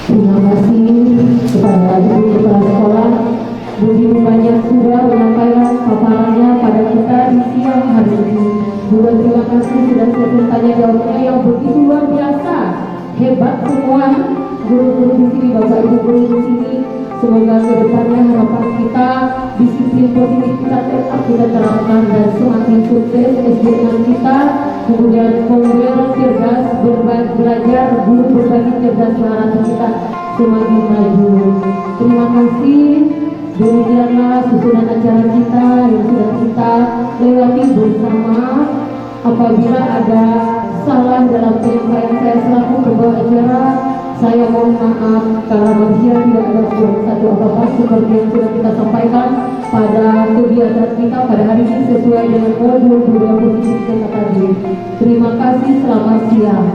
Terima kasih kepada ibu kepala sekolah. Begitu banyak sudah menyampaikan paparannya pada kita di siang hari ini. Juga terima kasih sudah selesai tanya jawabnya yang begitu luar biasa, hebat semua guru-guru di sini, Bapak Ibu guru di sini. Semoga kedepannya harapan kita disiplin positif kita tetap kita terapkan dan semakin sukses SDN kita, kemudian kombel cerdas belajar guru berbagi cerdas larang kita semakin maju. Terima kasih. Demikianlah susunan acara kita yang sudah kita lewati bersama. Apabila ada salah dalam penyampaian saya selaku pembawa acara, saya mohon maaf karena manusia tidak ada kurang satu apa-apa seperti yang sudah kita sampaikan pada kegiatan kita pada hari ini sesuai dengan modul budaya positif kita tadi. Terima kasih, selamat siang.